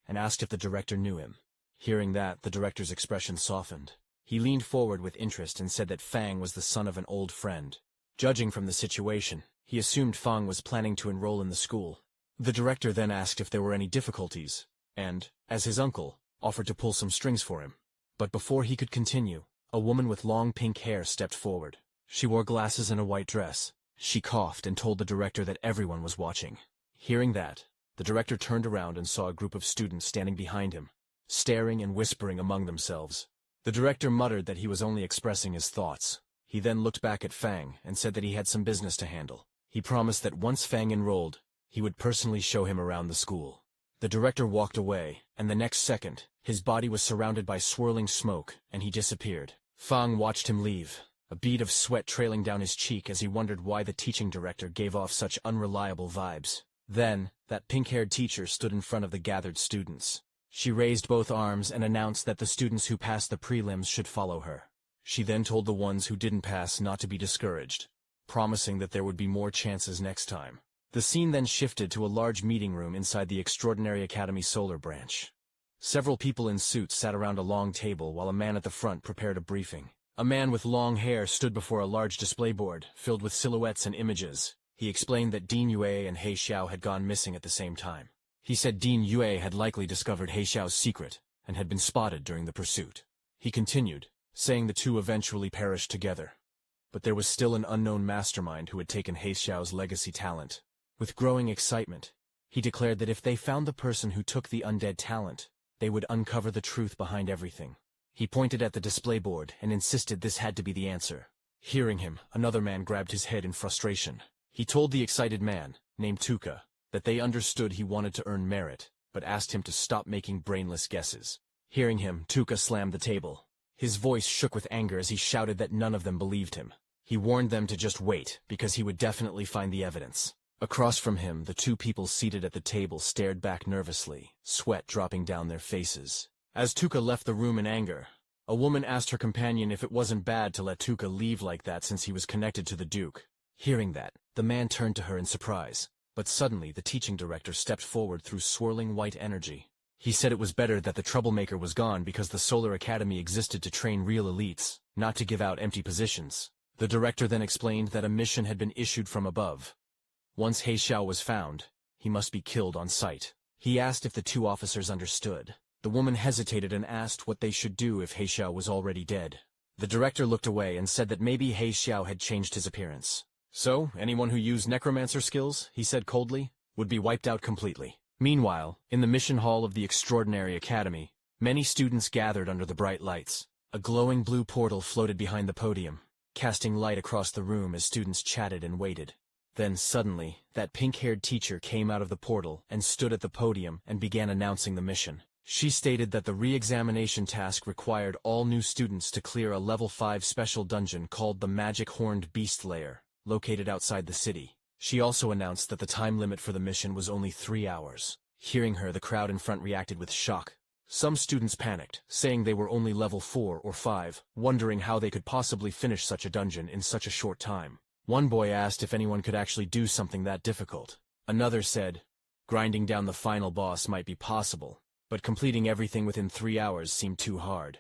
and asked if the director knew him. Hearing that, the director's expression softened. He leaned forward with interest and said that Fang was the son of an old friend. Judging from the situation, he assumed Fang was planning to enroll in the school. The director then asked if there were any difficulties, and, as his uncle, offered to pull some strings for him. But before he could continue, a woman with long pink hair stepped forward. She wore glasses and a white dress. She coughed and told the director that everyone was watching. Hearing that, the director turned around and saw a group of students standing behind him, staring and whispering among themselves. The director muttered that he was only expressing his thoughts. He then looked back at Fang and said that he had some business to handle. He promised that once Fang enrolled, he would personally show him around the school. The director walked away, and the next second, his body was surrounded by swirling smoke, and he disappeared. Fang watched him leave, a bead of sweat trailing down his cheek as he wondered why the teaching director gave off such unreliable vibes. Then, that pink-haired teacher stood in front of the gathered students. She raised both arms and announced that the students who passed the prelims should follow her. She then told the ones who didn't pass not to be discouraged, promising that there would be more chances next time. The scene then shifted to a large meeting room inside the Extraordinary Academy Solar Branch. Several people in suits sat around a long table while a man at the front prepared a briefing. A man with long hair stood before a large display board, filled with silhouettes and images. He explained that Dean Yue and He Xiao had gone missing at the same time. He said Dean Yue had likely discovered He Xiao's secret, and had been spotted during the pursuit. He continued, saying the two eventually perished together. But there was still an unknown mastermind who had taken He Xiao's legacy talent. With growing excitement, he declared that if they found the person who took the undead talent, they would uncover the truth behind everything. He pointed at the display board and insisted this had to be the answer. Hearing him, another man grabbed his head in frustration. He told the excited man, named Tuka, that they understood he wanted to earn merit, but asked him to stop making brainless guesses. Hearing him, Tuka slammed the table. His voice shook with anger as he shouted that none of them believed him. He warned them to just wait, because he would definitely find the evidence. Across from him, the two people seated at the table stared back nervously, sweat dropping down their faces. As Tuka left the room in anger, a woman asked her companion if it wasn't bad to let Tuka leave like that since he was connected to the Duke. Hearing that, the man turned to her in surprise, but suddenly the teaching director stepped forward through swirling white energy. He said it was better that the troublemaker was gone because the Solar Academy existed to train real elites, not to give out empty positions. The director then explained that a mission had been issued from above. Once He Xiao was found, he must be killed on sight. He asked if the two officers understood. The woman hesitated and asked what they should do if He Xiao was already dead. The director looked away and said that maybe He Xiao had changed his appearance. So, anyone who used Necromancer skills, he said coldly, would be wiped out completely. Meanwhile, in the mission hall of the Extraordinary Academy, many students gathered under the bright lights. A glowing blue portal floated behind the podium, casting light across the room as students chatted and waited. Then suddenly, that pink-haired teacher came out of the portal and stood at the podium and began announcing the mission. She stated that the re-examination task required all new students to clear a level 5 special dungeon called the Magic Horned Beast Lair, located outside the city. She also announced that the time limit for the mission was only 3 hours. Hearing her, the crowd in front reacted with shock. Some students panicked, saying they were only level 4 or 5, wondering how they could possibly finish such a dungeon in such a short time. One boy asked if anyone could actually do something that difficult. Another said, grinding down the final boss might be possible, but completing everything within 3 hours seemed too hard.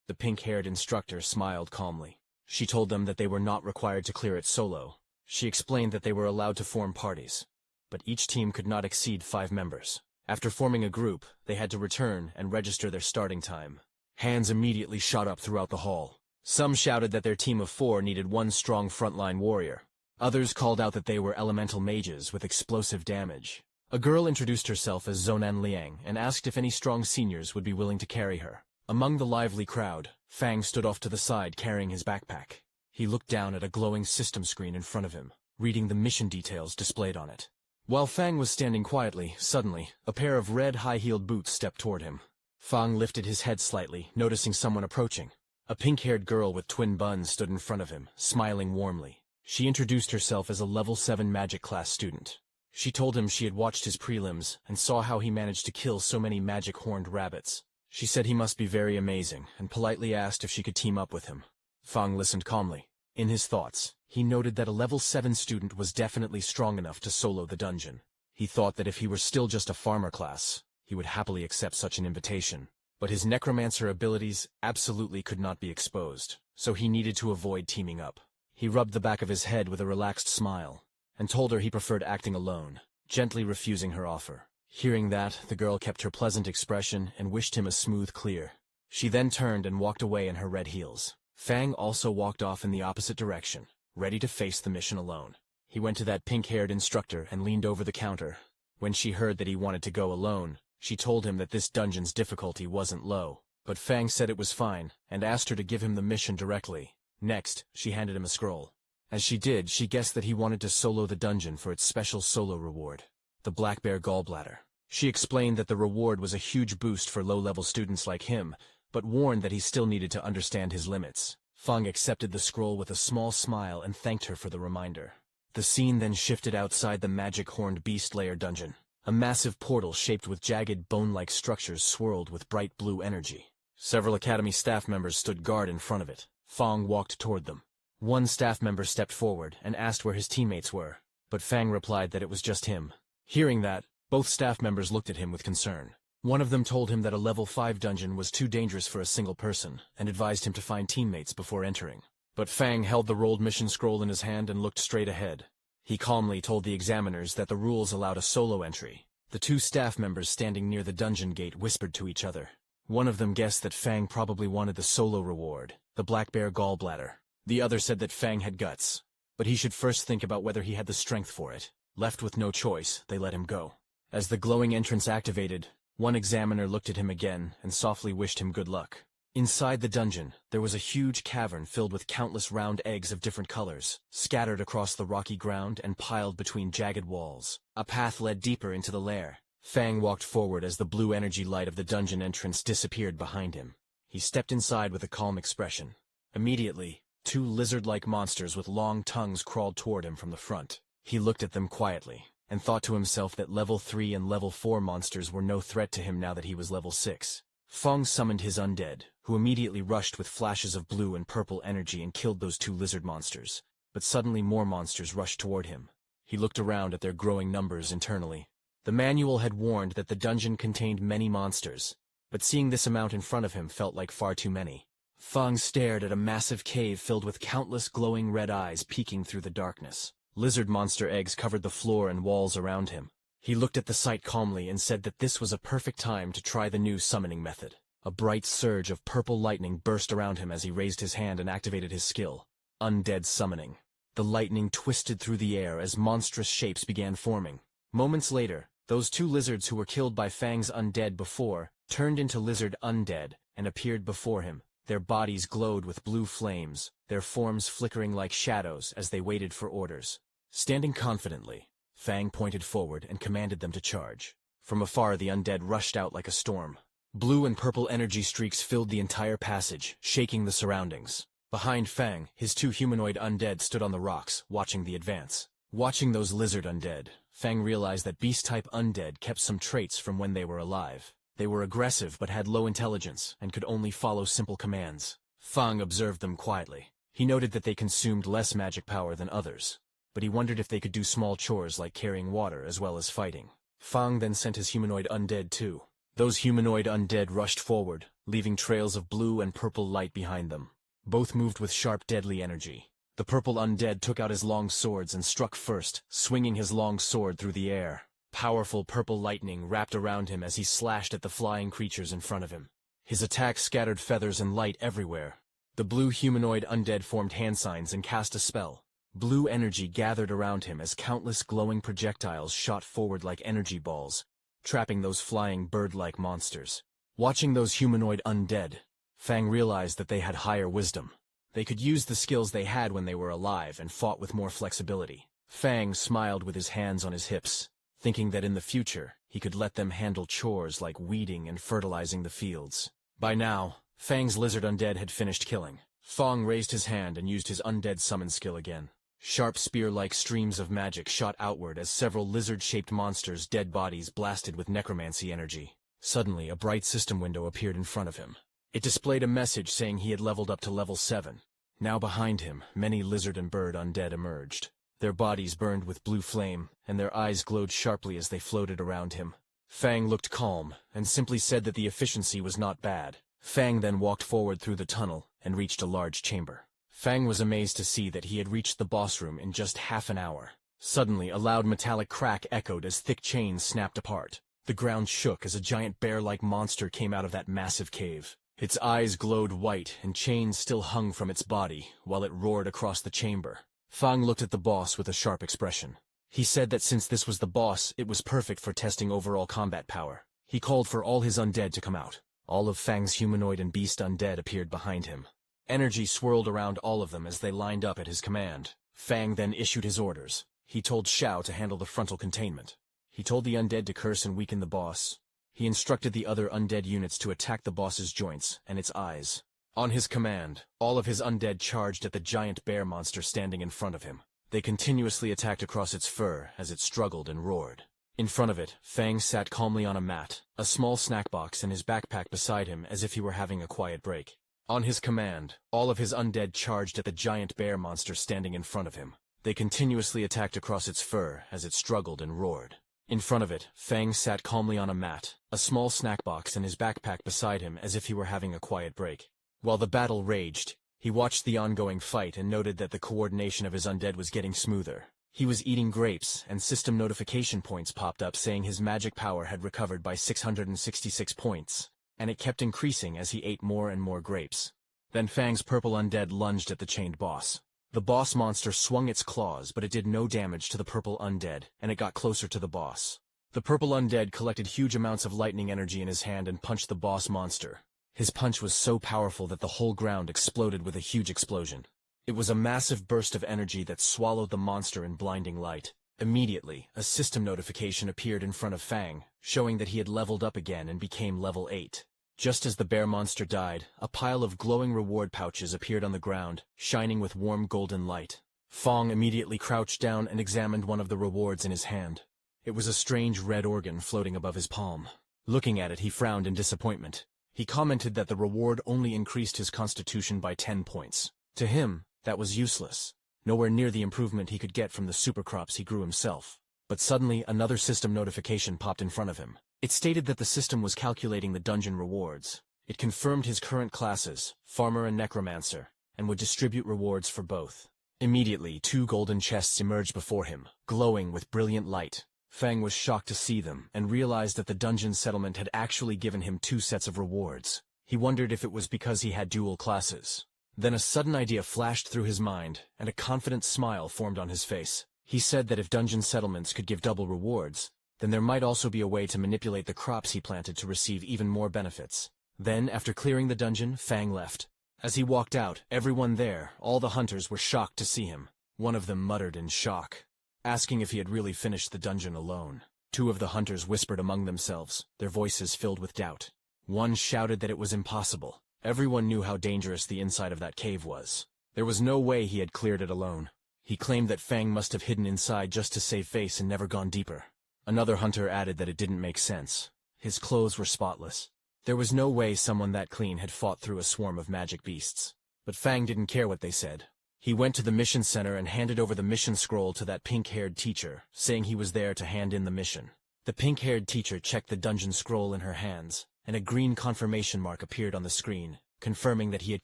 The pink-haired instructor smiled calmly. She told them that they were not required to clear it solo. She explained that they were allowed to form parties, but each team could not exceed 5 members. After forming a group, they had to return and register their starting time. Hands immediately shot up throughout the hall. Some shouted that their team of 4 needed one strong frontline warrior. Others called out that they were elemental mages with explosive damage. A girl introduced herself as Zonan Liang and asked if any strong seniors would be willing to carry her. Among the lively crowd, Fang stood off to the side carrying his backpack. He looked down at a glowing system screen in front of him, reading the mission details displayed on it. While Fang was standing quietly, suddenly, a pair of red high-heeled boots stepped toward him. Fang lifted his head slightly, noticing someone approaching. A pink-haired girl with twin buns stood in front of him, smiling warmly. She introduced herself as a level 7 magic class student. She told him she had watched his prelims and saw how he managed to kill so many magic horned rabbits. She said he must be very amazing and politely asked if she could team up with him. Fang listened calmly. In his thoughts, he noted that a level 7 student was definitely strong enough to solo the dungeon. He thought that if he were still just a farmer class, he would happily accept such an invitation. But his necromancer abilities absolutely could not be exposed, so he needed to avoid teaming up. He rubbed the back of his head with a relaxed smile, and told her he preferred acting alone, gently refusing her offer. Hearing that, the girl kept her pleasant expression and wished him a smooth clear. She then turned and walked away in her red heels. Fang also walked off in the opposite direction, ready to face the mission alone. He went to that pink-haired instructor and leaned over the counter. When she heard that he wanted to go alone, she told him that this dungeon's difficulty wasn't low, but Fang said it was fine and asked her to give him the mission directly. Next, she handed him a scroll. As she did, she guessed that he wanted to solo the dungeon for its special solo reward, the Black Bear Gallbladder. She explained that the reward was a huge boost for low-level students like him, but warned that he still needed to understand his limits. Feng accepted the scroll with a small smile and thanked her for the reminder. The scene then shifted outside the magic horned beast lair dungeon. A massive portal shaped with jagged bone-like structures swirled with bright blue energy. Several academy staff members stood guard in front of it. Feng walked toward them. One staff member stepped forward and asked where his teammates were, but Fang replied that it was just him. Hearing that, both staff members looked at him with concern. One of them told him that a level 5 dungeon was too dangerous for a single person, and advised him to find teammates before entering. But Fang held the rolled mission scroll in his hand and looked straight ahead. He calmly told the examiners that the rules allowed a solo entry. The two staff members standing near the dungeon gate whispered to each other. One of them guessed that Fang probably wanted the solo reward, the Black Bear Gallbladder. The other said that Fang had guts, but he should first think about whether he had the strength for it. Left with no choice, they let him go. As the glowing entrance activated, one examiner looked at him again and softly wished him good luck. Inside the dungeon, there was a huge cavern filled with countless round eggs of different colors, scattered across the rocky ground and piled between jagged walls. A path led deeper into the lair. Fang walked forward as the blue energy light of the dungeon entrance disappeared behind him. He stepped inside with a calm expression. Immediately, two lizard-like monsters with long tongues crawled toward him from the front. He looked at them quietly, and thought to himself that level 3 and level 4 monsters were no threat to him now that he was level 6. Feng summoned his undead, who immediately rushed with flashes of blue and purple energy and killed those two lizard monsters. But suddenly more monsters rushed toward him. He looked around at their growing numbers internally. The manual had warned that the dungeon contained many monsters, but seeing this amount in front of him felt like far too many. Feng stared at a massive cave filled with countless glowing red eyes peeking through the darkness. Lizard monster eggs covered the floor and walls around him. He looked at the sight calmly and said that this was a perfect time to try the new summoning method. A bright surge of purple lightning burst around him as he raised his hand and activated his skill, Undead Summoning. The lightning twisted through the air as monstrous shapes began forming. Moments later, those two lizards who were killed by Fang's undead before turned into lizard undead and appeared before him. Their bodies glowed with blue flames, their forms flickering like shadows as they waited for orders. Standing confidently, Fang pointed forward and commanded them to charge. From afar, the undead rushed out like a storm. Blue and purple energy streaks filled the entire passage, shaking the surroundings. Behind Fang, his two humanoid undead stood on the rocks, watching the advance. Watching those lizard undead, Fang realized that beast-type undead kept some traits from when they were alive. They were aggressive but had low intelligence and could only follow simple commands. Fang observed them quietly. He noted that they consumed less magic power than others, but he wondered if they could do small chores like carrying water as well as fighting. Fang then sent his humanoid undead too. Those humanoid undead rushed forward, leaving trails of blue and purple light behind them. Both moved with sharp, deadly energy. The purple undead took out his long swords and struck first, swinging his long sword through the air. Powerful purple lightning wrapped around him as he slashed at the flying creatures in front of him. His attack scattered feathers and light everywhere. The blue humanoid undead formed hand signs and cast a spell. Blue energy gathered around him as countless glowing projectiles shot forward like energy balls, trapping those flying bird-like monsters. Watching those humanoid undead, Fang realized that they had higher wisdom. They could use the skills they had when they were alive and fought with more flexibility. Fang smiled with his hands on his hips. thinking that in the future, he could let them handle chores like weeding and fertilizing the fields. By now, Fang's lizard undead had finished killing. Feng raised his hand and used his undead summon skill again. Sharp spear-like streams of magic shot outward as several lizard-shaped monsters' dead bodies blasted with necromancy energy. Suddenly, a bright system window appeared in front of him. It displayed a message saying he had leveled up to level 7. Now behind him, many lizard and bird undead emerged. Their bodies burned with blue flame, and their eyes glowed sharply as they floated around him. Fang looked calm, and simply said that the efficiency was not bad. Fang then walked forward through the tunnel, and reached a large chamber. Fang was amazed to see that he had reached the boss room in just half an hour. Suddenly, a loud metallic crack echoed as thick chains snapped apart. The ground shook as a giant bear-like monster came out of that massive cave. Its eyes glowed white, and chains still hung from its body, while it roared across the chamber. Fang looked at the boss with a sharp expression. He said that since this was the boss, it was perfect for testing overall combat power. He called for all his undead to come out. All of Fang's humanoid and beast undead appeared behind him. Energy swirled around all of them as they lined up at his command. Fang then issued his orders. He told Xiao to handle the frontal containment. He told the undead to curse and weaken the boss. He instructed the other undead units to attack the boss's joints and its eyes. On his command, all of his undead charged at the giant bear monster standing in front of him. They continuously attacked across its fur as it struggled and roared. In front of it, Fang sat calmly on a mat, a small snack box and his backpack beside him as if he were having a quiet break. On his command, all of his undead charged at the giant bear monster standing in front of him. They continuously attacked across its fur as it struggled and roared. In front of it, Fang sat calmly on a mat, a small snack box and his backpack beside him as if he were having a quiet break. While the battle raged, he watched the ongoing fight and noted that the coordination of his undead was getting smoother. He was eating grapes, and system notification points popped up saying his magic power had recovered by 666 points, and it kept increasing as he ate more and more grapes. Then Fang's purple undead lunged at the chained boss. The boss monster swung its claws, but it did no damage to the purple undead, and it got closer to the boss. The purple undead collected huge amounts of lightning energy in his hand and punched the boss monster. His punch was so powerful that the whole ground exploded with a huge explosion. It was a massive burst of energy that swallowed the monster in blinding light. Immediately, a system notification appeared in front of Fang, showing that he had leveled up again and became level 8. Just as the bear monster died, a pile of glowing reward pouches appeared on the ground, shining with warm golden light. Fang immediately crouched down and examined one of the rewards in his hand. It was a strange red organ floating above his palm. Looking at it, he frowned in disappointment. He commented that the reward only increased his constitution by 10 points. To him, that was useless. Nowhere near the improvement he could get from the supercrops he grew himself. But suddenly, another system notification popped in front of him. It stated that the system was calculating the dungeon rewards. It confirmed his current classes, Farmer and Necromancer, and would distribute rewards for both. Immediately, 2 golden chests emerged before him, glowing with brilliant light. Fang was shocked to see them, and realized that the dungeon settlement had actually given him 2 sets of rewards. He wondered if it was because he had dual classes. Then a sudden idea flashed through his mind, and a confident smile formed on his face. He said that if dungeon settlements could give double rewards, then there might also be a way to manipulate the crops he planted to receive even more benefits. Then, after clearing the dungeon, Fang left. As he walked out, everyone there, all the hunters, were shocked to see him. One of them muttered in shock, asking if he had really finished the dungeon alone. 2 of the hunters whispered among themselves, their voices filled with doubt. One shouted that it was impossible. Everyone knew how dangerous the inside of that cave was. There was no way he had cleared it alone. He claimed that Fang must have hidden inside just to save face and never gone deeper. Another hunter added that it didn't make sense. His clothes were spotless. There was no way someone that clean had fought through a swarm of magic beasts. But Fang didn't care what they said. He went to the mission center and handed over the mission scroll to that pink-haired teacher, saying he was there to hand in the mission. The pink-haired teacher checked the dungeon scroll in her hands, and a green confirmation mark appeared on the screen, confirming that he had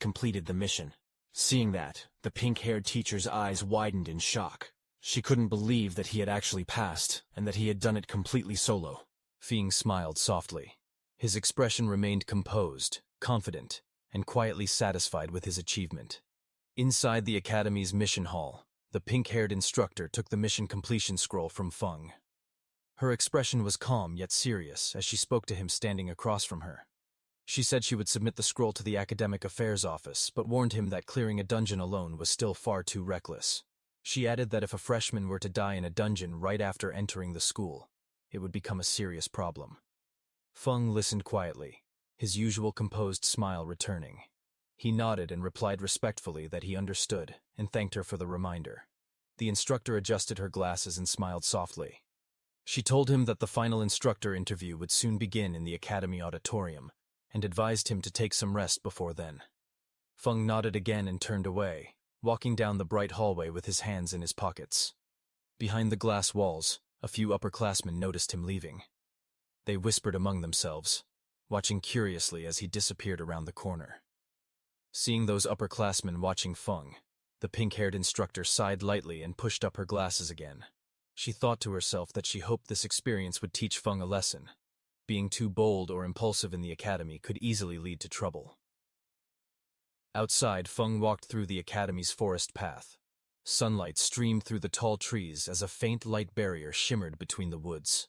completed the mission. Seeing that, the pink-haired teacher's eyes widened in shock. She couldn't believe that he had actually passed, and that he had done it completely solo. Feng smiled softly. His expression remained composed, confident, and quietly satisfied with his achievement. Inside the academy's mission hall, the pink-haired instructor took the mission completion scroll from Feng. Her expression was calm yet serious as she spoke to him standing across from her. She said she would submit the scroll to the academic affairs office, but warned him that clearing a dungeon alone was still far too reckless. She added that if a freshman were to die in a dungeon right after entering the school, it would become a serious problem. Feng listened quietly, his usual composed smile returning. He nodded and replied respectfully that he understood and thanked her for the reminder. The instructor adjusted her glasses and smiled softly. She told him that the final instructor interview would soon begin in the academy auditorium and advised him to take some rest before then. Feng nodded again and turned away, walking down the bright hallway with his hands in his pockets. Behind the glass walls, a few upperclassmen noticed him leaving. They whispered among themselves, watching curiously as he disappeared around the corner. Seeing those upperclassmen watching Feng, the pink-haired instructor sighed lightly and pushed up her glasses again. She thought to herself that she hoped this experience would teach Feng a lesson. Being too bold or impulsive in the academy could easily lead to trouble. Outside, Feng walked through the academy's forest path. Sunlight streamed through the tall trees as a faint light barrier shimmered between the woods.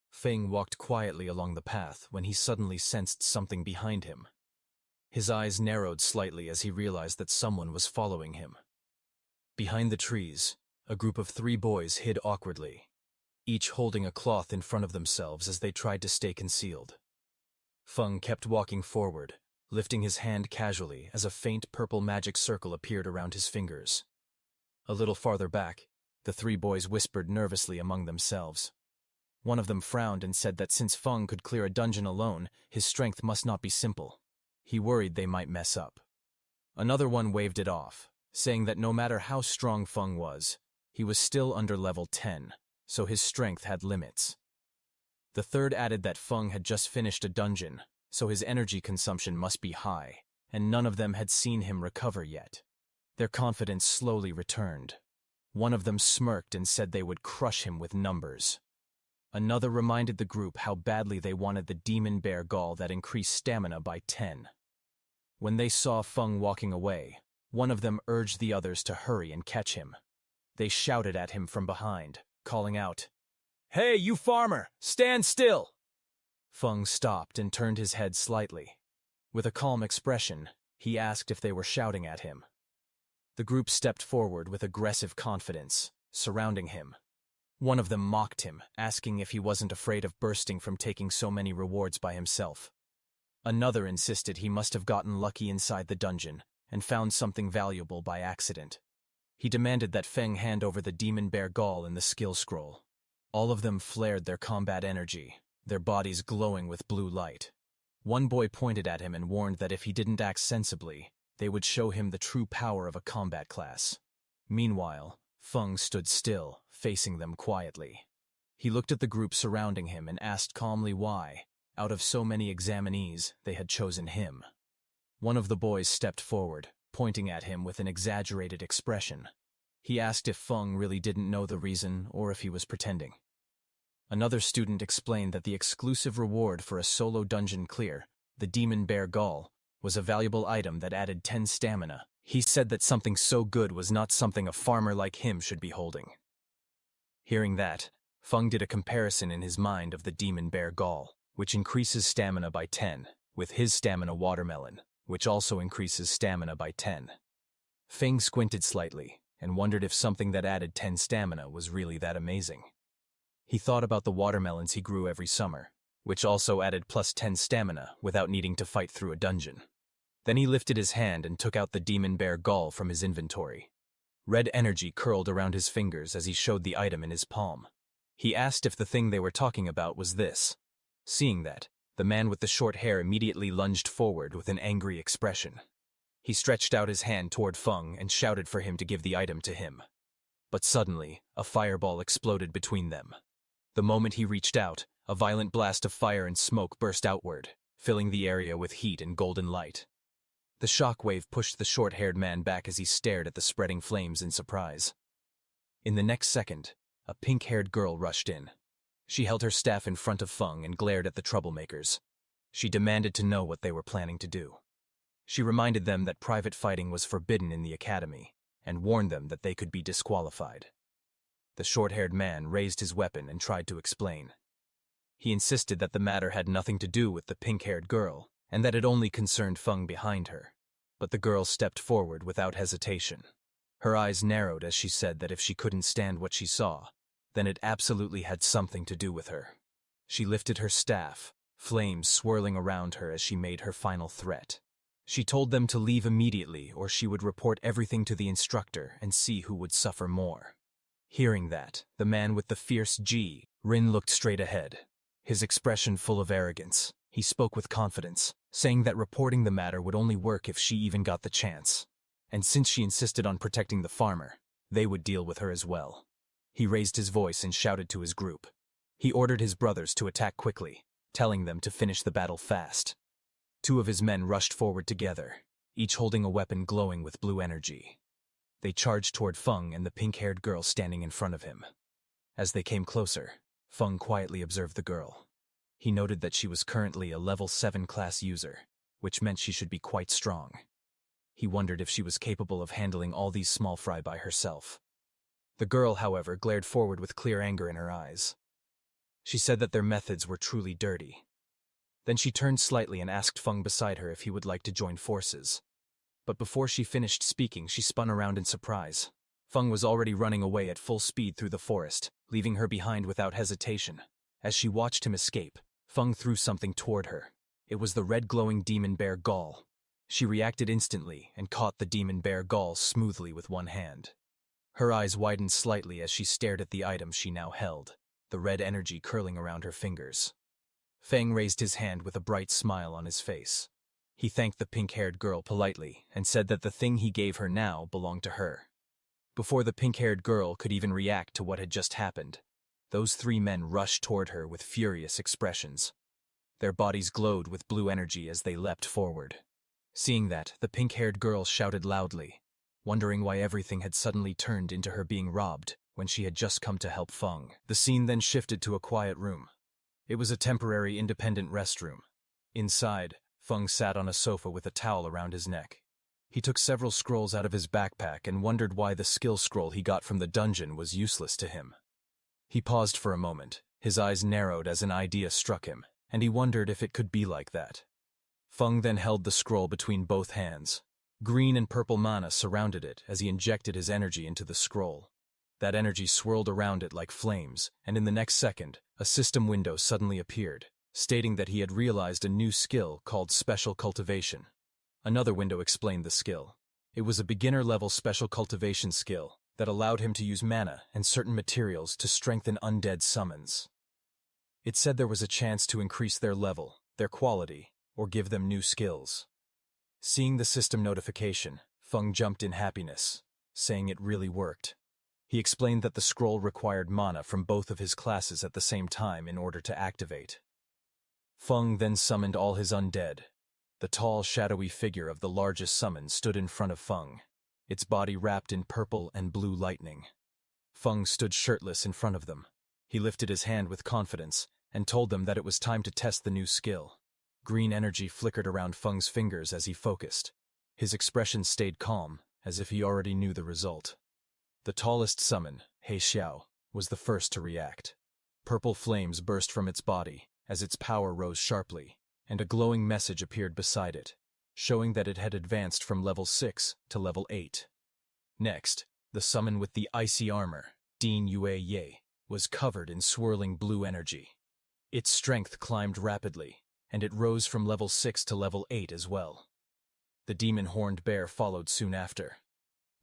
Feng walked quietly along the path when he suddenly sensed something behind him. His eyes narrowed slightly as he realized that someone was following him. Behind the trees, a group of 3 boys hid awkwardly, each holding a cloth in front of themselves as they tried to stay concealed. Feng kept walking forward, lifting his hand casually as a faint purple magic circle appeared around his fingers. A little farther back, the 3 boys whispered nervously among themselves. One of them frowned and said that since Feng could clear a dungeon alone, his strength must not be simple. He worried they might mess up. Another one waved it off, saying that no matter how strong Feng was, he was still under level 10, so his strength had limits. The third added that Feng had just finished a dungeon, so his energy consumption must be high, and none of them had seen him recover yet. Their confidence slowly returned. One of them smirked and said they would crush him with numbers. Another reminded the group how badly they wanted the demon bear gall that increased stamina by 10. When they saw Feng walking away, one of them urged the others to hurry and catch him. They shouted at him from behind, calling out, "Hey, you farmer! Stand still!" Feng stopped and turned his head slightly. With a calm expression, he asked if they were shouting at him. The group stepped forward with aggressive confidence, surrounding him. One of them mocked him, asking if he wasn't afraid of bursting from taking so many rewards by himself. Another insisted he must have gotten lucky inside the dungeon and found something valuable by accident. He demanded that Feng hand over the demon bear gall and the skill scroll. All of them flared their combat energy, their bodies glowing with blue light. One boy pointed at him and warned that if he didn't act sensibly, they would show him the true power of a combat class. Meanwhile, Feng stood still, facing them quietly. He looked at the group surrounding him and asked calmly why, out of so many examinees, they had chosen him. One of the boys stepped forward, pointing at him with an exaggerated expression. He asked if Feng really didn't know the reason or if he was pretending. Another student explained that the exclusive reward for a solo dungeon clear, the demon bear gall, was a valuable item that added 10 stamina. He said that something so good was not something a farmer like him should be holding. Hearing that, Feng did a comparison in his mind of the demon bear gall, which increases stamina by 10, with his stamina watermelon, which also increases stamina by 10. Feng squinted slightly and wondered if something that added 10 stamina was really that amazing. He thought about the watermelons he grew every summer, which also added plus 10 stamina without needing to fight through a dungeon. Then he lifted his hand and took out the demon bear gall from his inventory. Red energy curled around his fingers as he showed the item in his palm. He asked if the thing they were talking about was this. Seeing that, the man with the short hair immediately lunged forward with an angry expression. He stretched out his hand toward Feng and shouted for him to give the item to him. But suddenly, a fireball exploded between them. The moment he reached out, a violent blast of fire and smoke burst outward, filling the area with heat and golden light. The shockwave pushed the short-haired man back as he stared at the spreading flames in surprise. In the next second, a pink-haired girl rushed in. She held her staff in front of Feng and glared at the troublemakers. She demanded to know what they were planning to do. She reminded them that private fighting was forbidden in the academy, and warned them that they could be disqualified. The short-haired man raised his weapon and tried to explain. He insisted that the matter had nothing to do with the pink-haired girl, and that it only concerned Feng behind her. But the girl stepped forward without hesitation. Her eyes narrowed as she said that if she couldn't stand what she saw, then it absolutely had something to do with her. She lifted her staff, flames swirling around her as she made her final threat. She told them to leave immediately or she would report everything to the instructor and see who would suffer more. Hearing that, the man with the fierce Rin looked straight ahead, his expression full of arrogance. He spoke with confidence, saying that reporting the matter would only work if she even got the chance. And since she insisted on protecting the farmer, they would deal with her as well. He raised his voice and shouted to his group. He ordered his brothers to attack quickly, telling them to finish the battle fast. 2 of his men rushed forward together, each holding a weapon glowing with blue energy. They charged toward Feng and the pink-haired girl standing in front of him. As they came closer, Feng quietly observed the girl. He noted that she was currently a level 7 class user, which meant she should be quite strong. He wondered if she was capable of handling all these small fry by herself. The girl, however, glared forward with clear anger in her eyes. She said that their methods were truly dirty. Then she turned slightly and asked Feng beside her if he would like to join forces. But before she finished speaking, she spun around in surprise. Feng was already running away at full speed through the forest, leaving her behind without hesitation. As she watched him escape, Feng threw something toward her. It was the red glowing demon bear gall. She reacted instantly and caught the demon bear gall smoothly with one hand. Her eyes widened slightly as she stared at the item she now held, the red energy curling around her fingers. Feng raised his hand with a bright smile on his face. He thanked the pink-haired girl politely and said that the thing he gave her now belonged to her. Before the pink-haired girl could even react to what had just happened, those 3 men rushed toward her with furious expressions. Their bodies glowed with blue energy as they leapt forward. Seeing that, the pink-haired girl shouted loudly, wondering why everything had suddenly turned into her being robbed when she had just come to help Feng. The scene then shifted to a quiet room. It was a temporary independent restroom. Inside, Feng sat on a sofa with a towel around his neck. He took several scrolls out of his backpack and wondered why the skill scroll he got from the dungeon was useless to him. He paused for a moment, his eyes narrowed as an idea struck him, and he wondered if it could be like that. Feng then held the scroll between both hands. Green and purple mana surrounded it as he injected his energy into the scroll. That energy swirled around it like flames, and in the next second, a system window suddenly appeared, stating that he had realized a new skill called Special Cultivation. Another window explained the skill. It was a beginner-level special cultivation skill that allowed him to use mana and certain materials to strengthen undead summons. It said there was a chance to increase their level, their quality, or give them new skills. Seeing the system notification, Feng jumped in happiness, saying it really worked. He explained that the scroll required mana from both of his classes at the same time in order to activate. Feng then summoned all his undead. The tall, shadowy figure of the largest summon stood in front of Feng, its body wrapped in purple and blue lightning. Feng stood shirtless in front of them. He lifted his hand with confidence and told them that it was time to test the new skill. Green energy flickered around Feng's fingers as he focused. His expression stayed calm, as if he already knew the result. The tallest summon, Xiao, was the first to react. Purple flames burst from its body as its power rose sharply, and a glowing message appeared beside it, showing that it had advanced from level 6 to level 8. Next, the summon with the icy armor, Din Yue, was covered in swirling blue energy. Its strength climbed rapidly, and it rose from level 6 to level 8 as well. The demon-horned bear followed soon after.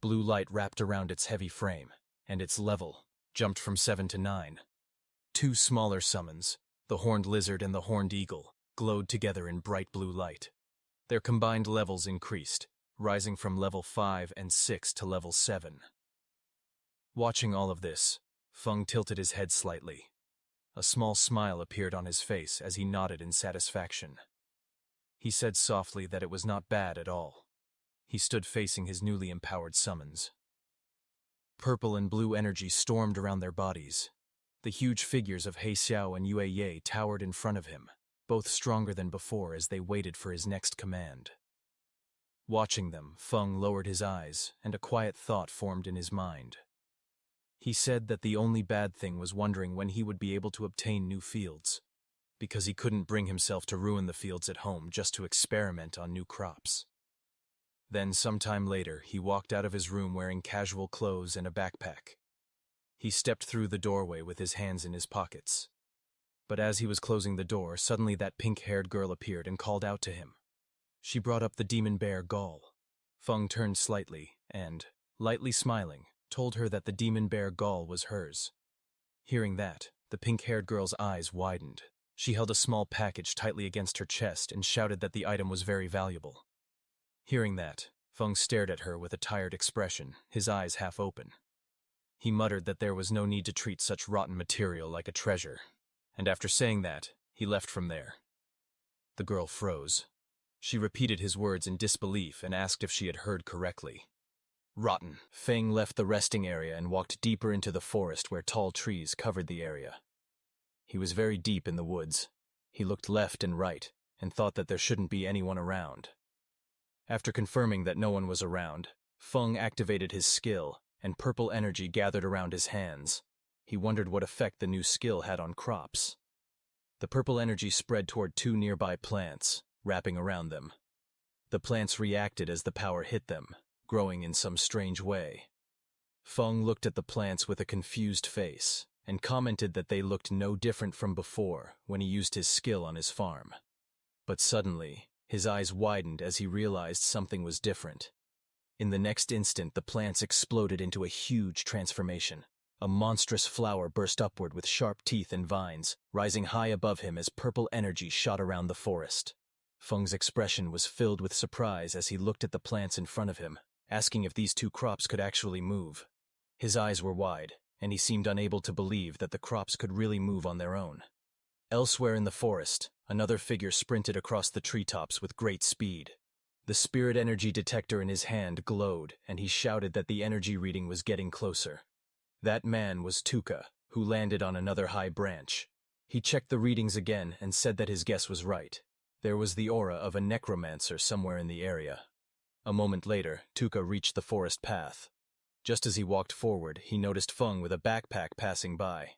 Blue light wrapped around its heavy frame, and its level jumped from 7 to 9. 2 smaller summons, the horned lizard and the horned eagle, glowed together in bright blue light. Their combined levels increased, rising from level 5 and 6 to level 7. Watching all of this, Feng tilted his head slightly. A small smile appeared on his face as he nodded in satisfaction. He said softly that it was not bad at all. He stood facing his newly empowered summons. Purple and blue energy stormed around their bodies. The huge figures of Xiao and Yue towered in front of him, both stronger than before as they waited for his next command. Watching them, Feng lowered his eyes, and a quiet thought formed in his mind. He said that the only bad thing was wondering when he would be able to obtain new fields, because he couldn't bring himself to ruin the fields at home just to experiment on new crops. Then, sometime later, he walked out of his room wearing casual clothes and a backpack. He stepped through the doorway with his hands in his pockets. But as he was closing the door, suddenly that pink-haired girl appeared and called out to him. She brought up the demon bear Gaul. Feng turned slightly and, lightly smiling, told her that the demon bear Gaul was hers. Hearing that, the pink-haired girl's eyes widened. She held a small package tightly against her chest and shouted that the item was very valuable. Hearing that, Feng stared at her with a tired expression, his eyes half open. He muttered that there was no need to treat such rotten material like a treasure, and after saying that, he left from there. The girl froze. She repeated his words in disbelief and asked if she had heard correctly. Rotten. Feng left the resting area and walked deeper into the forest where tall trees covered the area. He was very deep in the woods. He looked left and right and thought that there shouldn't be anyone around. After confirming that no one was around, Feng activated his skill, and purple energy gathered around his hands. He wondered what effect the new skill had on crops. The purple energy spread toward two nearby plants, wrapping around them. The plants reacted as the power hit them, growing in some strange way. Feng looked at the plants with a confused face, and commented that they looked no different from before when he used his skill on his farm. But suddenly, his eyes widened as he realized something was different. In the next instant, the plants exploded into a huge transformation. A monstrous flower burst upward with sharp teeth and vines, rising high above him as purple energy shot around the forest. Feng's expression was filled with surprise as he looked at the plants in front of him, asking if these two crops could actually move. His eyes were wide, and he seemed unable to believe that the crops could really move on their own. Elsewhere in the forest, another figure sprinted across the treetops with great speed. The spirit energy detector in his hand glowed, and he shouted that the energy reading was getting closer. That man was Tuka, who landed on another high branch. He checked the readings again and said that his guess was right. There was the aura of a necromancer somewhere in the area. A moment later, Tuka reached the forest path. Just as he walked forward, he noticed Feng with a backpack passing by.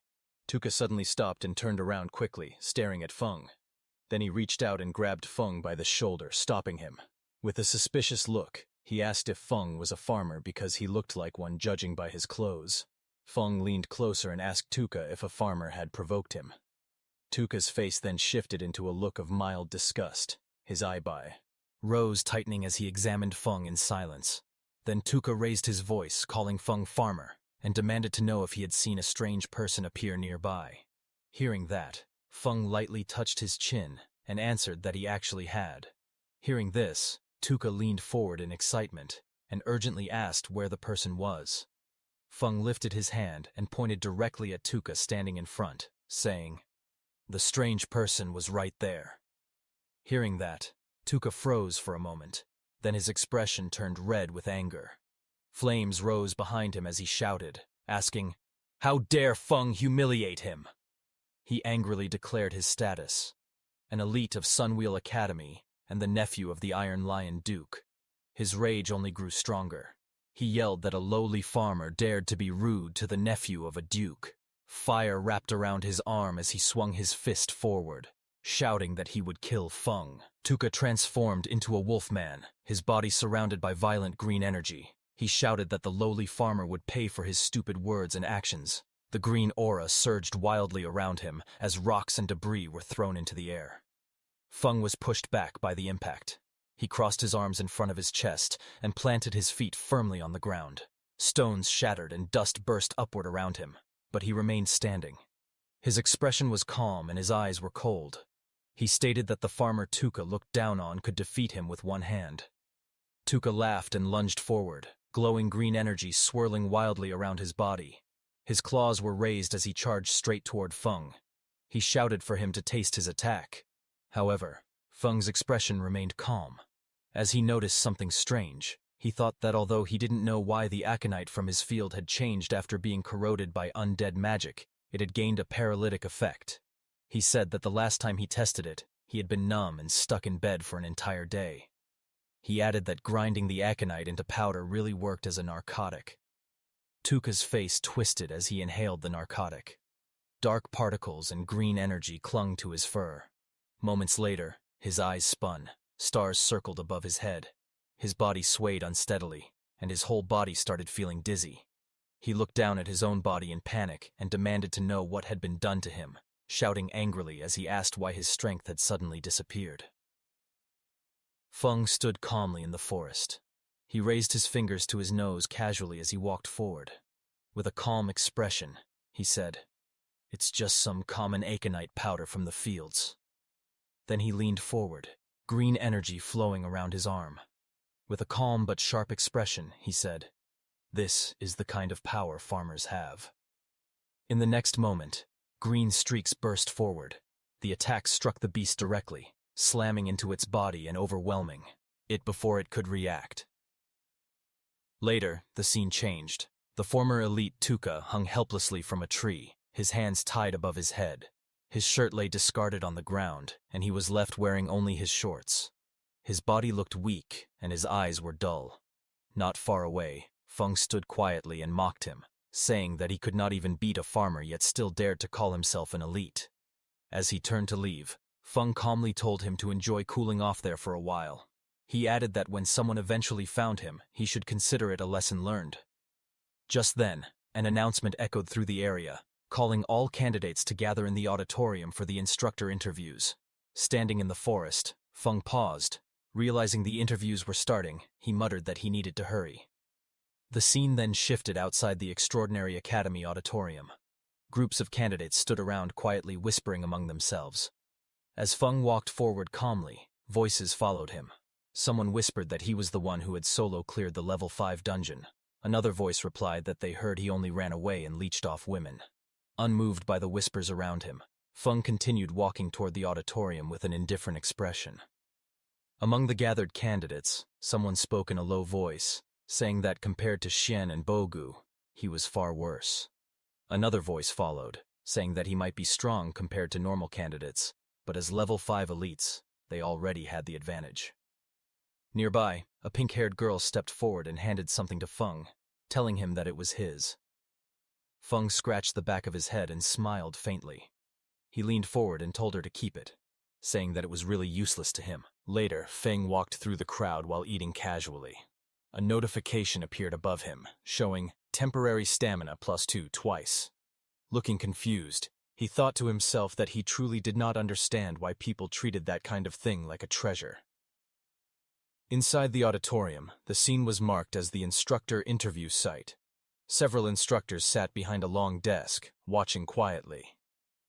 Tuka suddenly stopped and turned around quickly, staring at Feng. Then he reached out and grabbed Feng by the shoulder, stopping him. With a suspicious look, he asked if Feng was a farmer because he looked like one judging by his clothes. Feng leaned closer and asked Tuka if a farmer had provoked him. Tuka's face then shifted into a look of mild disgust, his eyebrow rose tightening as he examined Feng in silence. Then Tuka raised his voice, calling Feng farmer, and demanded to know if he had seen a strange person appear nearby. Hearing that, Feng lightly touched his chin and answered that he actually had. Hearing this, Tuka leaned forward in excitement and urgently asked where the person was. Feng lifted his hand and pointed directly at Tuka standing in front, saying, "The strange person was right there." Hearing that, Tuka froze for a moment, then his expression turned red with anger. Flames rose behind him as he shouted, asking, "How dare Feng humiliate him?" He angrily declared his status, an elite of Sunwheel Academy and the nephew of the Iron Lion Duke. His rage only grew stronger. He yelled that a lowly farmer dared to be rude to the nephew of a duke. Fire wrapped around his arm as he swung his fist forward, shouting that he would kill Feng. Tuka transformed into a wolfman, his body surrounded by violent green energy. He shouted that the lowly farmer would pay for his stupid words and actions. The green aura surged wildly around him as rocks and debris were thrown into the air. Feng was pushed back by the impact. He crossed his arms in front of his chest and planted his feet firmly on the ground. Stones shattered and dust burst upward around him, but he remained standing. His expression was calm and his eyes were cold. He stated that the farmer Tuka looked down on could defeat him with one hand. Tuka laughed and lunged forward, glowing green energy swirling wildly around his body. His claws were raised as he charged straight toward Feng. He shouted for him to taste his attack. However, Feng's expression remained calm. As he noticed something strange, he thought that although he didn't know why the aconite from his field had changed after being corroded by undead magic, it had gained a paralytic effect. He said that the last time he tested it, he had been numb and stuck in bed for an entire day. He added that grinding the aconite into powder really worked as a narcotic. Tuka's face twisted as he inhaled the narcotic. Dark particles and green energy clung to his fur. Moments later, his eyes spun, stars circled above his head. His body swayed unsteadily, and his whole body started feeling dizzy. He looked down at his own body in panic and demanded to know what had been done to him, shouting angrily as he asked why his strength had suddenly disappeared. Feng stood calmly in the forest. He raised his fingers to his nose casually as he walked forward. With a calm expression, he said, "It's just some common aconite powder from the fields." Then he leaned forward, green energy flowing around his arm. With a calm but sharp expression, he said, "This is the kind of power farmers have." In the next moment, green streaks burst forward. The attack struck the beast directly, slamming into its body and overwhelming it before it could react. Later, the scene changed. The former elite Tuka hung helplessly from a tree, his hands tied above his head. His shirt lay discarded on the ground, and he was left wearing only his shorts. His body looked weak, and his eyes were dull. Not far away, Feng stood quietly and mocked him, saying that he could not even beat a farmer yet still dared to call himself an elite. As he turned to leave, Feng calmly told him to enjoy cooling off there for a while. He added that when someone eventually found him, he should consider it a lesson learned. Just then, an announcement echoed through the area, calling all candidates to gather in the auditorium for the instructor interviews. Standing in the forest, Feng paused. Realizing the interviews were starting, he muttered that he needed to hurry. The scene then shifted outside the Extraordinary Academy auditorium. Groups of candidates stood around quietly whispering among themselves. As Feng walked forward calmly, voices followed him. Someone whispered that he was the one who had solo cleared the level 5 dungeon. Another voice replied that they heard he only ran away and leeched off women. Unmoved by the whispers around him, Feng continued walking toward the auditorium with an indifferent expression. Among the gathered candidates, someone spoke in a low voice, saying that compared to Xian and Bogu, he was far worse. Another voice followed, saying that he might be strong compared to normal candidates, but as level 5 elites, they already had the advantage. Nearby, a pink-haired girl stepped forward and handed something to Feng, telling him that it was his. Feng scratched the back of his head and smiled faintly. He leaned forward and told her to keep it, saying that it was really useless to him. Later, Feng walked through the crowd while eating casually. A notification appeared above him, showing temporary stamina +2 twice. Looking confused, he thought to himself that he truly did not understand why people treated that kind of thing like a treasure. Inside the auditorium, the scene was marked as the instructor interview site. Several instructors sat behind a long desk, watching quietly.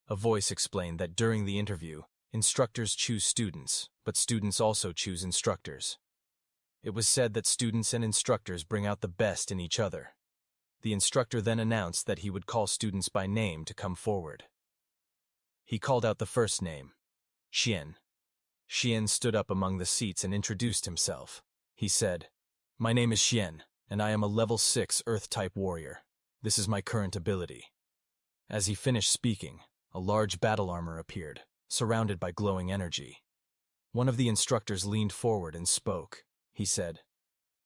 A voice explained that during the interview, instructors choose students, but students also choose instructors. It was said that students and instructors bring out the best in each other. The instructor then announced that he would call students by name to come forward. He called out the first name, Xian. Xian stood up among the seats and introduced himself. He said, "My name is Xian, and I am a level 6 Earth-type warrior. This is my current ability." As he finished speaking, a large battle armor appeared, surrounded by glowing energy. One of the instructors leaned forward and spoke. He said,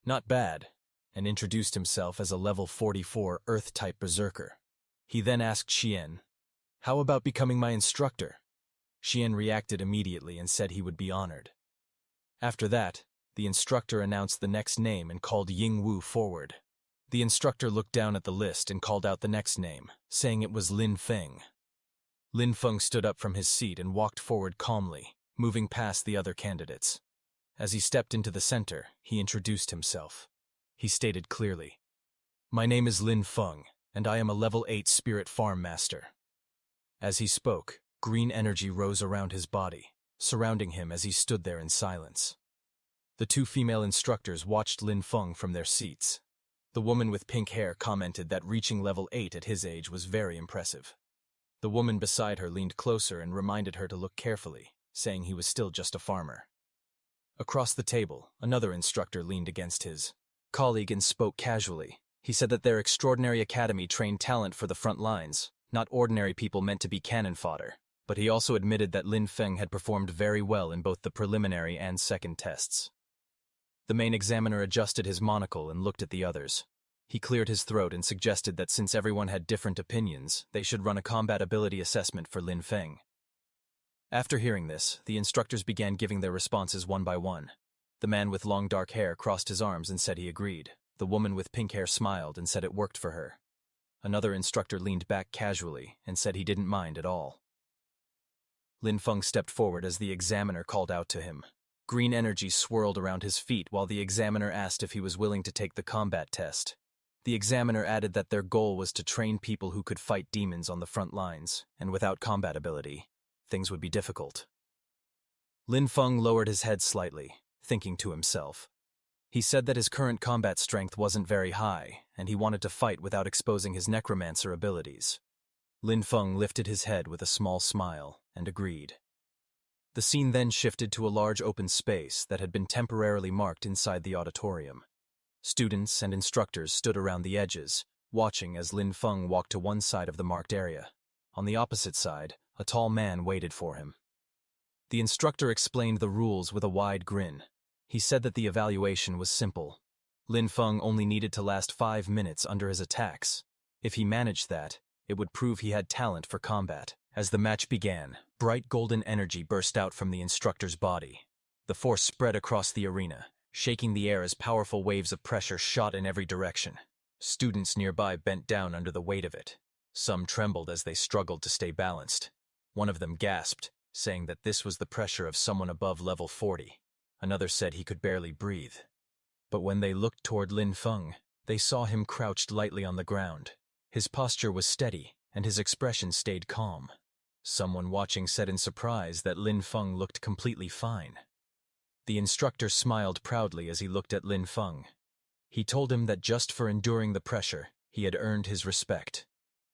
"Not bad," and introduced himself as a level 44 Earth-type berserker. He then asked Xian, "How about becoming my instructor?" Xian reacted immediately and said he would be honored. After that, the instructor announced the next name and called Ying Wu forward. The instructor looked down at the list and called out the next name, saying it was Lin Feng. Lin Feng stood up from his seat and walked forward calmly, moving past the other candidates. As he stepped into the center, he introduced himself. He stated clearly, "My name is Lin Feng, and I am a level 8 spirit farm master." As he spoke, green energy rose around his body, surrounding him as he stood there in silence. The two female instructors watched Lin Feng from their seats. The woman with pink hair commented that reaching level 8 at his age was very impressive. The woman beside her leaned closer and reminded her to look carefully, saying he was still just a farmer. Across the table, another instructor leaned against his colleague and spoke casually. He said that their extraordinary academy trained talent for the front lines, not ordinary people meant to be cannon fodder. But he also admitted that Lin Feng had performed very well in both the preliminary and second tests. The main examiner adjusted his monocle and looked at the others. He cleared his throat and suggested that since everyone had different opinions, they should run a combat ability assessment for Lin Feng. After hearing this, the instructors began giving their responses one by one. The man with long dark hair crossed his arms and said he agreed. The woman with pink hair smiled and said it worked for her. Another instructor leaned back casually and said he didn't mind at all. Lin Feng stepped forward as the examiner called out to him. Green energy swirled around his feet while the examiner asked if he was willing to take the combat test. The examiner added that their goal was to train people who could fight demons on the front lines, and without combat ability, things would be difficult. Lin Feng lowered his head slightly, thinking to himself. He said that his current combat strength wasn't very high, and he wanted to fight without exposing his necromancer abilities. Lin Feng lifted his head with a small smile and agreed. The scene then shifted to a large open space that had been temporarily marked inside the auditorium. Students and instructors stood around the edges, watching as Lin Feng walked to one side of the marked area. On the opposite side, a tall man waited for him. The instructor explained the rules with a wide grin. He said that the evaluation was simple. Lin Feng only needed to last 5 minutes under his attacks. If he managed that, it would prove he had talent for combat. As the match began, bright golden energy burst out from the instructor's body. The force spread across the arena, shaking the air as powerful waves of pressure shot in every direction. Students nearby bent down under the weight of it. Some trembled as they struggled to stay balanced. One of them gasped, saying that this was the pressure of someone above level 40. Another said he could barely breathe. But when they looked toward Lin Feng, they saw him crouched lightly on the ground. His posture was steady, and his expression stayed calm. Someone watching said in surprise that Lin Feng looked completely fine. The instructor smiled proudly as he looked at Lin Feng. He told him that just for enduring the pressure, he had earned his respect.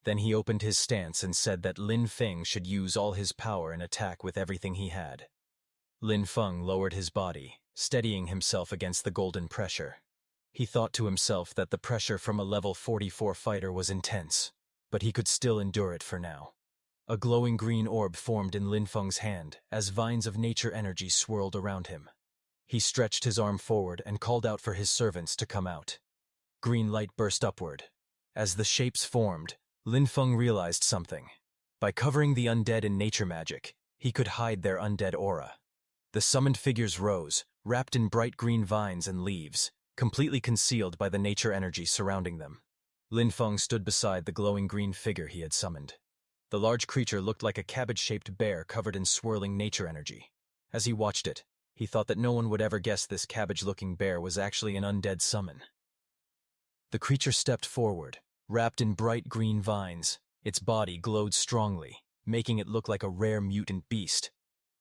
Then he opened his stance and said that Lin Feng should use all his power and attack with everything he had. Lin Feng lowered his body, steadying himself against the golden pressure. He thought to himself that the pressure from a level 44 fighter was intense, but he could still endure it for now. A glowing green orb formed in Lin Feng's hand as vines of nature energy swirled around him. He stretched his arm forward and called out for his servants to come out. Green light burst upward. As the shapes formed, Lin Feng realized something. By covering the undead in nature magic, he could hide their undead aura. The summoned figures rose, wrapped in bright green vines and leaves, completely concealed by the nature energy surrounding them. Lin Feng stood beside the glowing green figure he had summoned. The large creature looked like a cabbage-shaped bear covered in swirling nature energy. As he watched it, he thought that no one would ever guess this cabbage-looking bear was actually an undead summon. The creature stepped forward, wrapped in bright green vines. Its body glowed strongly, making it look like a rare mutant beast.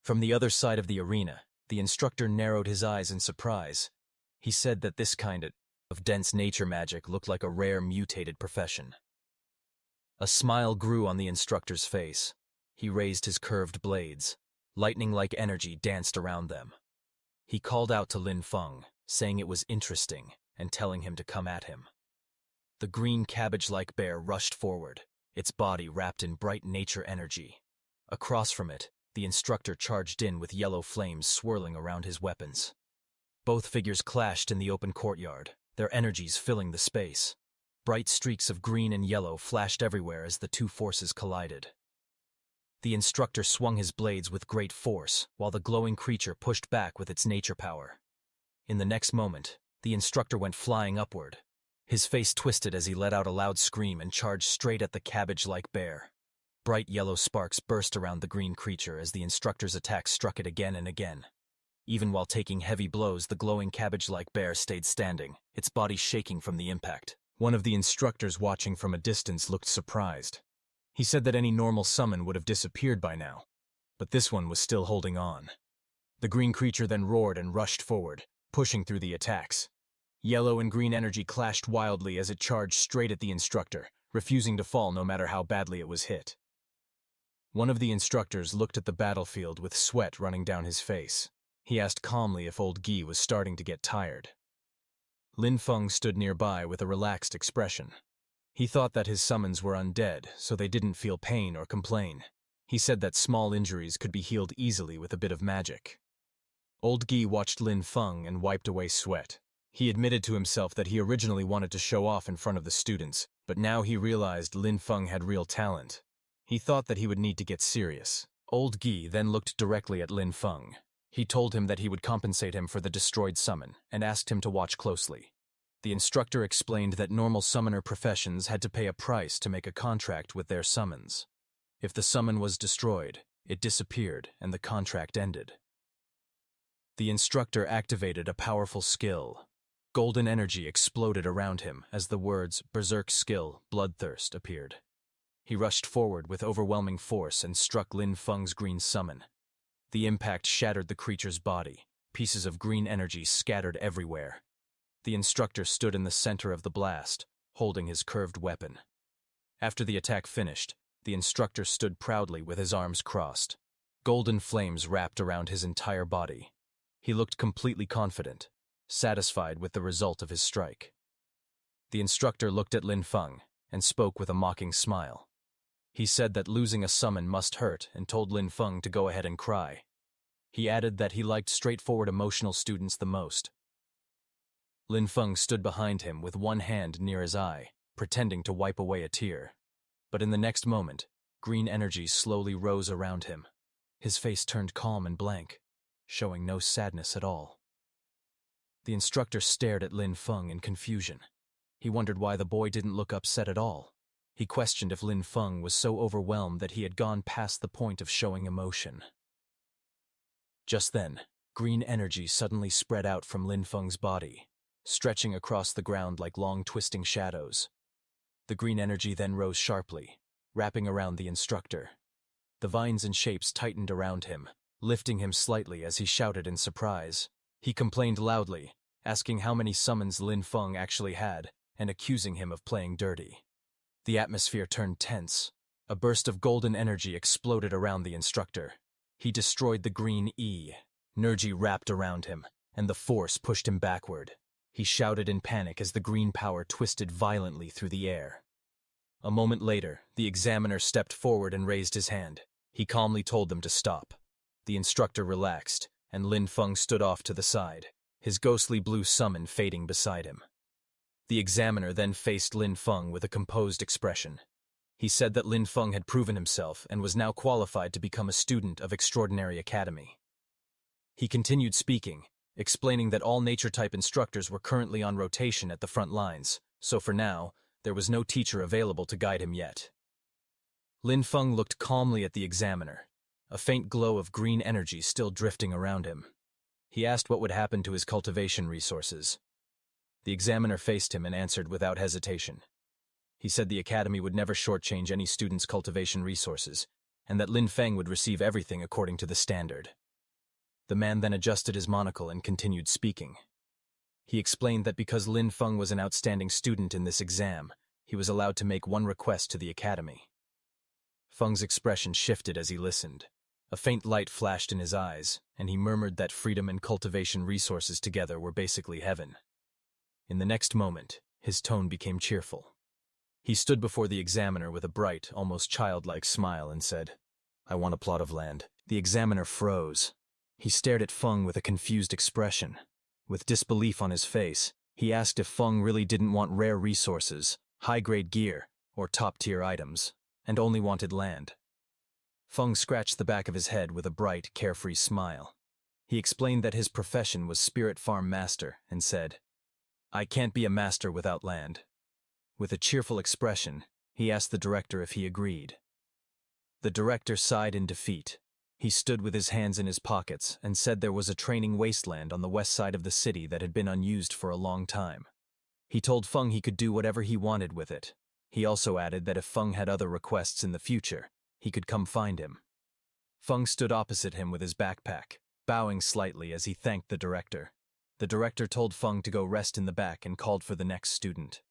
From the other side of the arena, the instructor narrowed his eyes in surprise. He said that this kind of dense nature magic looked like a rare mutated profession. A smile grew on the instructor's face. He raised his curved blades. Lightning-like energy danced around them. He called out to Lin Feng, saying it was interesting, and telling him to come at him. The green cabbage-like bear rushed forward, its body wrapped in bright nature energy. Across from it, the instructor charged in with yellow flames swirling around his weapons. Both figures clashed in the open courtyard, their energies filling the space. Bright streaks of green and yellow flashed everywhere as the two forces collided. The instructor swung his blades with great force, while the glowing creature pushed back with its nature power. In the next moment, the instructor went flying upward. His face twisted as he let out a loud scream and charged straight at the cabbage-like bear. Bright yellow sparks burst around the green creature as the instructor's attack struck it again and again. Even while taking heavy blows, the glowing cabbage-like bear stayed standing, its body shaking from the impact. One of the instructors watching from a distance looked surprised. He said that any normal summon would have disappeared by now, but this one was still holding on. The green creature then roared and rushed forward, pushing through the attacks. Yellow and green energy clashed wildly as it charged straight at the instructor, refusing to fall no matter how badly it was hit. One of the instructors looked at the battlefield with sweat running down his face. He asked calmly if old Guy was starting to get tired. Lin Feng stood nearby with a relaxed expression. He thought that his summons were undead, so they didn't feel pain or complain. He said that small injuries could be healed easily with a bit of magic. Old Guy watched Lin Feng and wiped away sweat. He admitted to himself that he originally wanted to show off in front of the students, but now he realized Lin Feng had real talent. He thought that he would need to get serious. Old Guy then looked directly at Lin Feng. He told him that he would compensate him for the destroyed summon and asked him to watch closely. The instructor explained that normal summoner professions had to pay a price to make a contract with their summons. If the summon was destroyed, it disappeared and the contract ended. The instructor activated a powerful skill. Golden energy exploded around him as the words Berserk Skill, Bloodthirst appeared. He rushed forward with overwhelming force and struck Lin Feng's green summon. The impact shattered the creature's body. Pieces of green energy scattered everywhere. The instructor stood in the center of the blast, holding his curved weapon. After the attack finished, the instructor stood proudly with his arms crossed. Golden flames wrapped around his entire body. He looked completely confident, satisfied with the result of his strike. The instructor looked at Lin Feng and spoke with a mocking smile. He said that losing a summon must hurt and told Lin Feng to go ahead and cry. He added that he liked straightforward emotional students the most. Lin Feng stood behind him with one hand near his eye, pretending to wipe away a tear. But in the next moment, green energy slowly rose around him. His face turned calm and blank, showing no sadness at all. The instructor stared at Lin Feng in confusion. He wondered why the boy didn't look upset at all. He questioned if Lin Feng was so overwhelmed that he had gone past the point of showing emotion. Just then, green energy suddenly spread out from Lin Feng's body, stretching across the ground like long twisting shadows. The green energy then rose sharply, wrapping around the instructor. The vines and shapes tightened around him, lifting him slightly as he shouted in surprise. He complained loudly, asking how many summons Lin Feng actually had, and accusing him of playing dirty. The atmosphere turned tense. A burst of golden energy exploded around the instructor. He destroyed the green E. Energy wrapped around him, and the force pushed him backward. He shouted in panic as the green power twisted violently through the air. A moment later, the examiner stepped forward and raised his hand. He calmly told them to stop. The instructor relaxed, and Lin Feng stood off to the side, his ghostly blue summon fading beside him. The examiner then faced Lin Feng with a composed expression. He said that Lin Feng had proven himself and was now qualified to become a student of Extraordinary Academy. He continued speaking, explaining that all nature-type instructors were currently on rotation at the front lines, so for now, there was no teacher available to guide him yet. Lin Feng looked calmly at the examiner, a faint glow of green energy still drifting around him. He asked what would happen to his cultivation resources. The examiner faced him and answered without hesitation. He said the academy would never shortchange any student's cultivation resources, and that Lin Feng would receive everything according to the standard. The man then adjusted his monocle and continued speaking. He explained that because Lin Feng was an outstanding student in this exam, he was allowed to make one request to the academy. Feng's expression shifted as he listened. A faint light flashed in his eyes, and he murmured that freedom and cultivation resources together were basically heaven. In the next moment, his tone became cheerful. He stood before the examiner with a bright, almost childlike smile and said, "I want a plot of land." The examiner froze. He stared at Feng with a confused expression. With disbelief on his face, he asked if Feng really didn't want rare resources, high-grade gear, or top-tier items, and only wanted land. Feng scratched the back of his head with a bright, carefree smile. He explained that his profession was Spirit Farm Master and said, "I can't be a master without land." With a cheerful expression, he asked the director if he agreed. The director sighed in defeat. He stood with his hands in his pockets and said there was a training wasteland on the west side of the city that had been unused for a long time. He told Feng he could do whatever he wanted with it. He also added that if Feng had other requests in the future, he could come find him. Feng stood opposite him with his backpack, bowing slightly as he thanked the director. The director told Feng to go rest in the back and called for the next student.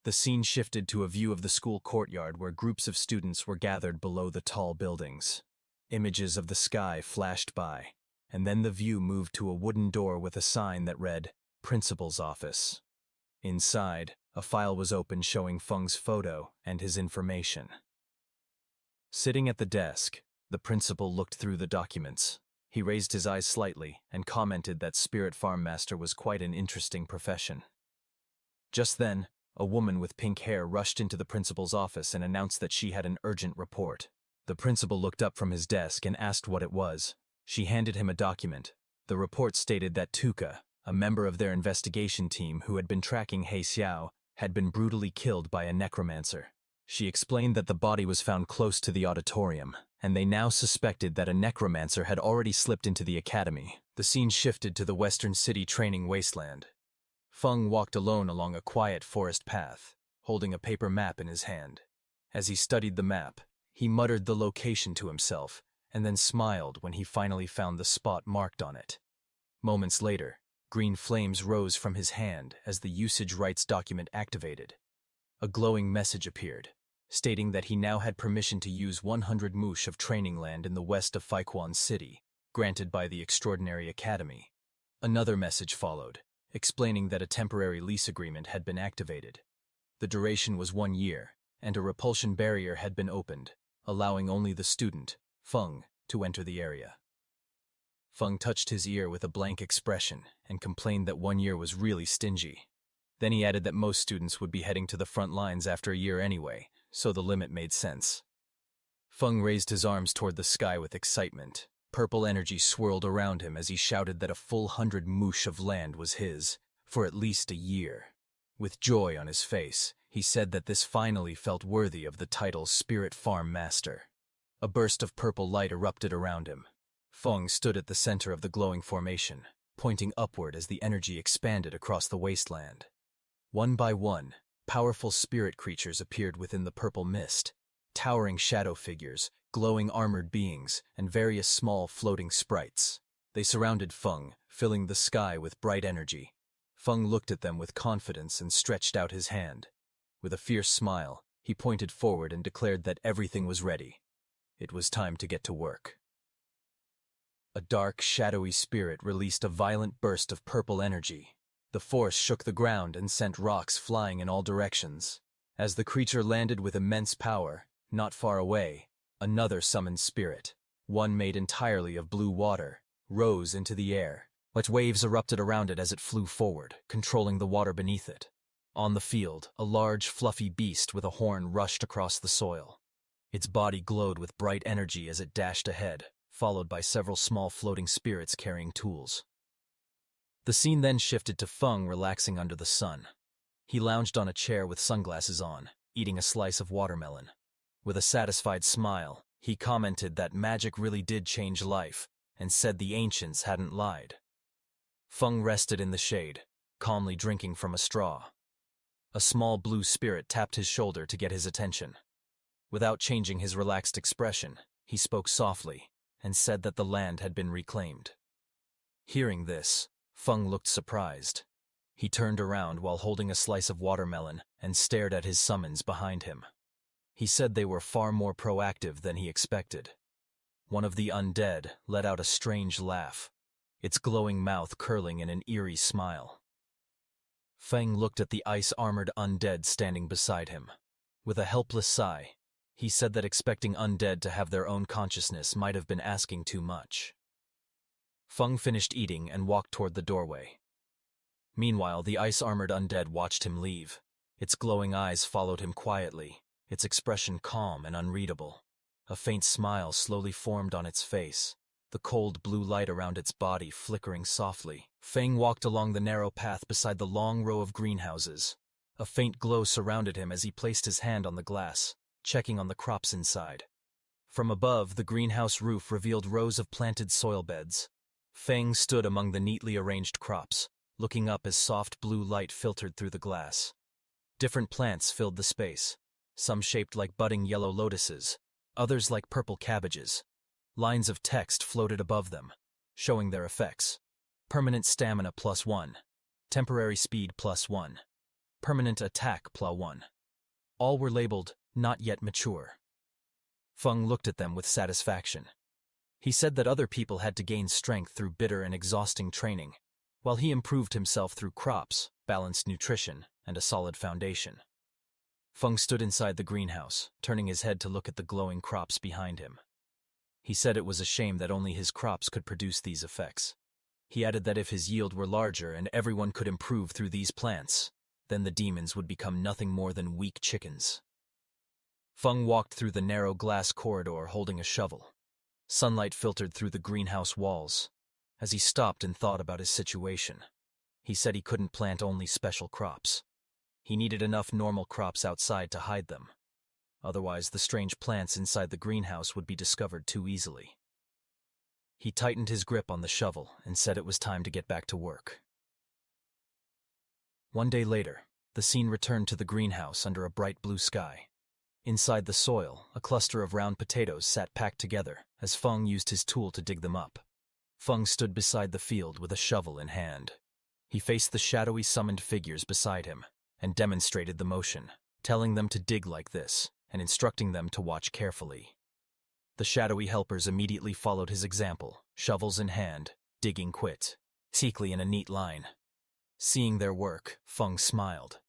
The scene shifted to a view of the school courtyard where groups of students were gathered below the tall buildings. Images of the sky flashed by, and then the view moved to a wooden door with a sign that read, "Principal's Office." Inside, a file was open showing Feng's photo and his information. Sitting at the desk, the principal looked through the documents. He raised his eyes slightly and commented that Spirit Farm Master was quite an interesting profession. Just then, a woman with pink hair rushed into the principal's office and announced that she had an urgent report. The principal looked up from his desk and asked what it was. She handed him a document. The report stated that Tuka, a member of their investigation team who had been tracking He Xiao, had been brutally killed by a necromancer. She explained that the body was found close to the auditorium, and they now suspected that a necromancer had already slipped into the academy. The scene shifted to the Western City training wasteland. Feng walked alone along a quiet forest path, holding a paper map in his hand. As he studied the map, he muttered the location to himself, and then smiled when he finally found the spot marked on it. Moments later, green flames rose from his hand as the usage rights document activated. A glowing message appeared, stating that he now had permission to use 100 mush of training land in the west of Faiquan City, granted by the Extraordinary Academy. Another message followed, explaining that a temporary lease agreement had been activated. The duration was 1 year, and a repulsion barrier had been opened, allowing only the student, Feng, to enter the area. Feng touched his ear with a blank expression and complained that 1 year was really stingy. Then he added that most students would be heading to the front lines after a year anyway, so the limit made sense. Feng raised his arms toward the sky with excitement. Purple energy swirled around him as he shouted that a full 100 mush of land was his, for at least a year. With joy on his face, he said that this finally felt worthy of the title Spirit Farm Master. A burst of purple light erupted around him. Feng stood at the center of the glowing formation, pointing upward as the energy expanded across the wasteland. One by one, powerful spirit creatures appeared within the purple mist, towering shadow figures, glowing armored beings, and various small floating sprites. They surrounded Feng, filling the sky with bright energy. Feng looked at them with confidence and stretched out his hand. With a fierce smile, he pointed forward and declared that everything was ready. It was time to get to work. A dark, shadowy spirit released a violent burst of purple energy. The force shook the ground and sent rocks flying in all directions. As the creature landed with immense power, not far away, another summoned spirit, one made entirely of blue water, rose into the air. Wet waves erupted around it as it flew forward, controlling the water beneath it. On the field, a large, fluffy beast with a horn rushed across the soil. Its body glowed with bright energy as it dashed ahead, followed by several small floating spirits carrying tools. The scene then shifted to Feng relaxing under the sun. He lounged on a chair with sunglasses on, eating a slice of watermelon. With a satisfied smile, he commented that magic really did change life, and said the ancients hadn't lied. Feng rested in the shade, calmly drinking from a straw. A small blue spirit tapped his shoulder to get his attention. Without changing his relaxed expression, he spoke softly and said that the land had been reclaimed. Hearing this, Feng looked surprised. He turned around while holding a slice of watermelon and stared at his summons behind him. He said they were far more proactive than he expected. One of the undead let out a strange laugh, its glowing mouth curling in an eerie smile. Feng looked at the ice-armored undead standing beside him. With a helpless sigh, he said that expecting undead to have their own consciousness might have been asking too much. Feng finished eating and walked toward the doorway. Meanwhile, the ice-armored undead watched him leave. Its glowing eyes followed him quietly, its expression calm and unreadable. A faint smile slowly formed on its face, the cold blue light around its body flickering softly. Feng walked along the narrow path beside the long row of greenhouses. A faint glow surrounded him as he placed his hand on the glass, checking on the crops inside. From above, the greenhouse roof revealed rows of planted soil beds. Feng stood among the neatly arranged crops, looking up as soft blue light filtered through the glass. Different plants filled the space, some shaped like budding yellow lotuses, others like purple cabbages. Lines of text floated above them, showing their effects. Permanent stamina +1, temporary speed +1, permanent attack +1. All were labeled, not yet mature. Feng looked at them with satisfaction. He said that other people had to gain strength through bitter and exhausting training, while he improved himself through crops, balanced nutrition, and a solid foundation. Feng stood inside the greenhouse, turning his head to look at the glowing crops behind him. He said it was a shame that only his crops could produce these effects. He added that if his yield were larger and everyone could improve through these plants, then the demons would become nothing more than weak chickens. Feng walked through the narrow glass corridor holding a shovel. Sunlight filtered through the greenhouse walls. As he stopped and thought about his situation, He said he couldn't plant only special crops. He needed enough normal crops outside to hide them. Otherwise, the strange plants inside the greenhouse would be discovered too easily. He tightened his grip on the shovel and said it was time to get back to work. One day later, the scene returned to the greenhouse under a bright blue sky. Inside the soil, a cluster of round potatoes sat packed together as Feng used his tool to dig them up. Feng stood beside the field with a shovel in hand. He faced the shadowy summoned figures beside him and demonstrated the motion, telling them to dig like this and instructing them to watch carefully. The shadowy helpers immediately followed his example, shovels in hand, digging quickly in a neat line. Seeing their work, Feng smiled.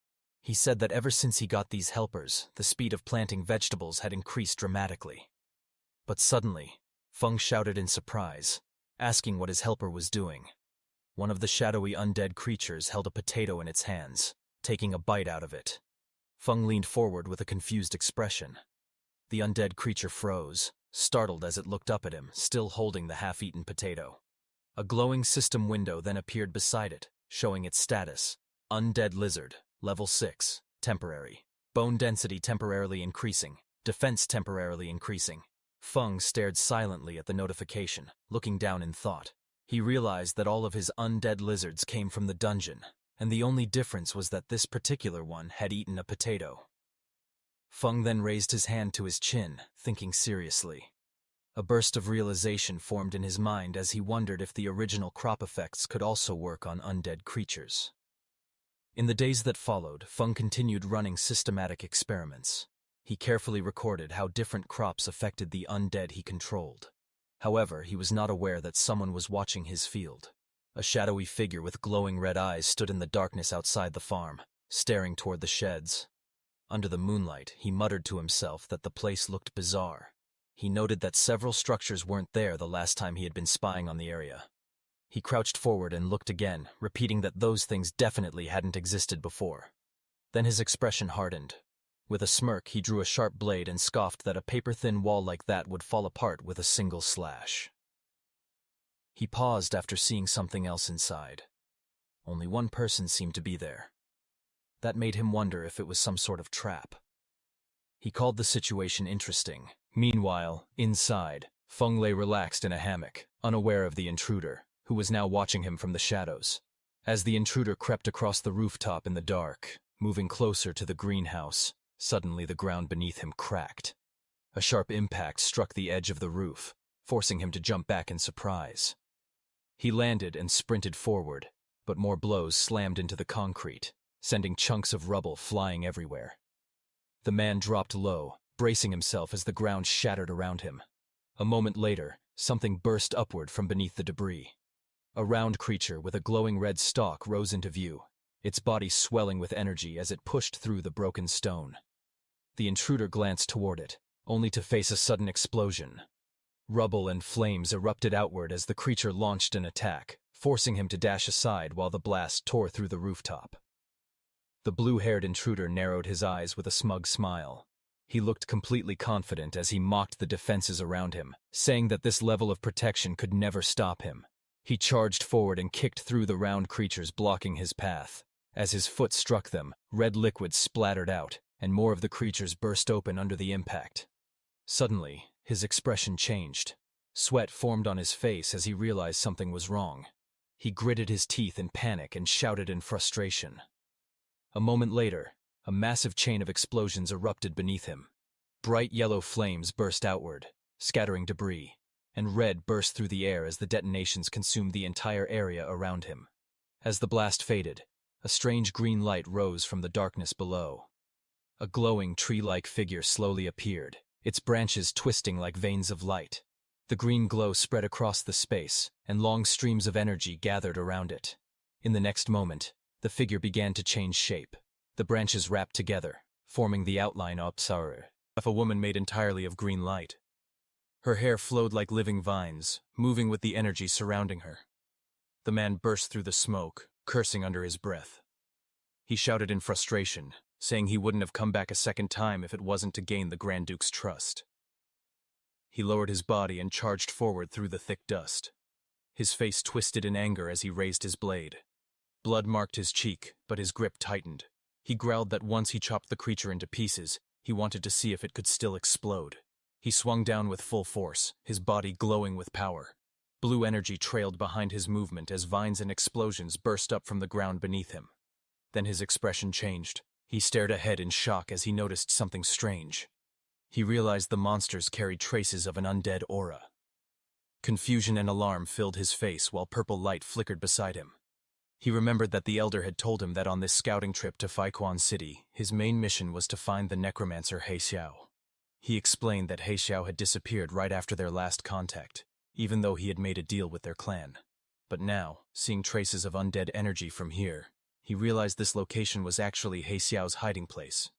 He said that ever since he got these helpers, the speed of planting vegetables had increased dramatically. But suddenly, Feng shouted in surprise, asking what his helper was doing. One of the shadowy undead creatures held a potato in its hands, taking a bite out of it. Feng leaned forward with a confused expression. The undead creature froze, startled as it looked up at him, still holding the half-eaten potato. A glowing system window then appeared beside it, showing its status. Undead lizard, level 6, temporary. Bone density temporarily increasing, defense temporarily increasing. Feng stared silently at the notification, looking down in thought. He realized that all of his undead lizards came from the dungeon, and the only difference was that this particular one had eaten a potato. Feng then raised his hand to his chin, thinking seriously. A burst of realization formed in his mind as he wondered if the original crop effects could also work on undead creatures. In the days that followed, Feng continued running systematic experiments. He carefully recorded how different crops affected the undead he controlled. However, he was not aware that someone was watching his field. A shadowy figure with glowing red eyes stood in the darkness outside the farm, staring toward the sheds. Under the moonlight, he muttered to himself that the place looked bizarre. He noted that several structures weren't there the last time he had been spying on the area. He crouched forward and looked again, repeating that those things definitely hadn't existed before. Then his expression hardened. With a smirk, he drew a sharp blade and scoffed that a paper-thin wall like that would fall apart with a single slash. He paused after seeing something else inside. Only one person seemed to be there. That made him wonder if it was some sort of trap. He called the situation interesting. Meanwhile, inside, Feng lay relaxed in a hammock, unaware of the intruder, who was now watching him from the shadows. As the intruder crept across the rooftop in the dark, moving closer to the greenhouse, suddenly the ground beneath him cracked. A sharp impact struck the edge of the roof, forcing him to jump back in surprise. He landed and sprinted forward, but more blows slammed into the concrete, sending chunks of rubble flying everywhere. The man dropped low, bracing himself as the ground shattered around him. A moment later, something burst upward from beneath the debris. A round creature with a glowing red stalk rose into view, its body swelling with energy as it pushed through the broken stone. The intruder glanced toward it, only to face a sudden explosion. Rubble and flames erupted outward as the creature launched an attack, forcing him to dash aside while the blast tore through the rooftop. The blue-haired intruder narrowed his eyes with a smug smile. He looked completely confident as he mocked the defenses around him, saying that this level of protection could never stop him. He charged forward and kicked through the round creatures blocking his path. As his foot struck them, red liquid splattered out, and more of the creatures burst open under the impact. Suddenly, his expression changed. Sweat formed on his face as he realized something was wrong. He gritted his teeth in panic and shouted in frustration. A moment later, a massive chain of explosions erupted beneath him. Bright yellow flames burst outward, scattering debris, and red burst through the air as the detonations consumed the entire area around him. As the blast faded, a strange green light rose from the darkness below. A glowing tree-like figure slowly appeared, its branches twisting like veins of light. The green glow spread across the space, and long streams of energy gathered around it. In the next moment, the figure began to change shape. The branches wrapped together, forming the outline of Asura, of a woman made entirely of green light. Her hair flowed like living vines, moving with the energy surrounding her. The man burst through the smoke, cursing under his breath. He shouted in frustration, saying he wouldn't have come back a second time if it wasn't to gain the Grand Duke's trust. He lowered his body and charged forward through the thick dust. His face twisted in anger as he raised his blade. Blood marked his cheek, but his grip tightened. He growled that once he chopped the creature into pieces, he wanted to see if it could still explode. He swung down with full force, his body glowing with power. Blue energy trailed behind his movement as vines and explosions burst up from the ground beneath him. Then his expression changed. He stared ahead in shock as he noticed something strange. He realized the monsters carried traces of an undead aura. Confusion and alarm filled his face while purple light flickered beside him. He remembered that the Elder had told him that on this scouting trip to Faiquan City, his main mission was to find the Necromancer Xiao. He explained that Xiao had disappeared right after their last contact, even though he had made a deal with their clan. But now, seeing traces of undead energy from here, he realized this location was actually Xiao's hiding place.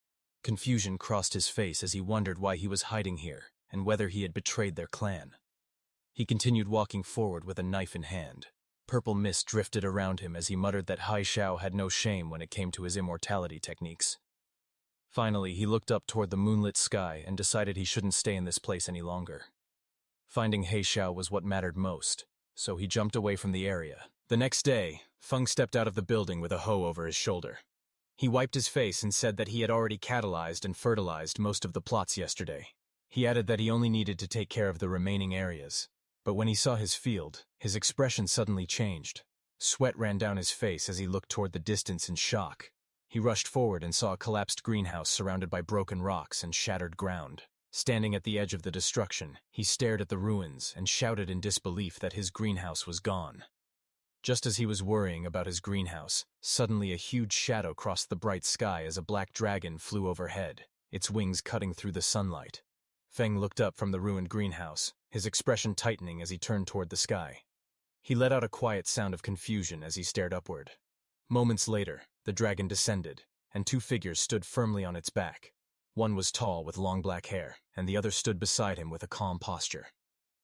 Confusion crossed his face as he wondered why he was hiding here and whether he had betrayed their clan. He continued walking forward with a knife in hand. Purple mist drifted around him as he muttered that Xiao had no shame when it came to his immortality techniques. Finally, he looked up toward the moonlit sky and decided he shouldn't stay in this place any longer. Finding Xiao was what mattered most, so he jumped away from the area. The next day, Feng stepped out of the building with a hoe over his shoulder. He wiped his face and said that he had already catalyzed and fertilized most of the plots yesterday. He added that he only needed to take care of the remaining areas. But when he saw his field, his expression suddenly changed. Sweat ran down his face as he looked toward the distance in shock. He rushed forward and saw a collapsed greenhouse surrounded by broken rocks and shattered ground. Standing at the edge of the destruction, he stared at the ruins and shouted in disbelief that his greenhouse was gone. Just as he was worrying about his greenhouse, suddenly a huge shadow crossed the bright sky as a black dragon flew overhead, its wings cutting through the sunlight. Feng looked up from the ruined greenhouse, his expression tightening as he turned toward the sky. He let out a quiet sound of confusion as he stared upward. Moments later, the dragon descended, and two figures stood firmly on its back. One was tall with long black hair, and the other stood beside him with a calm posture.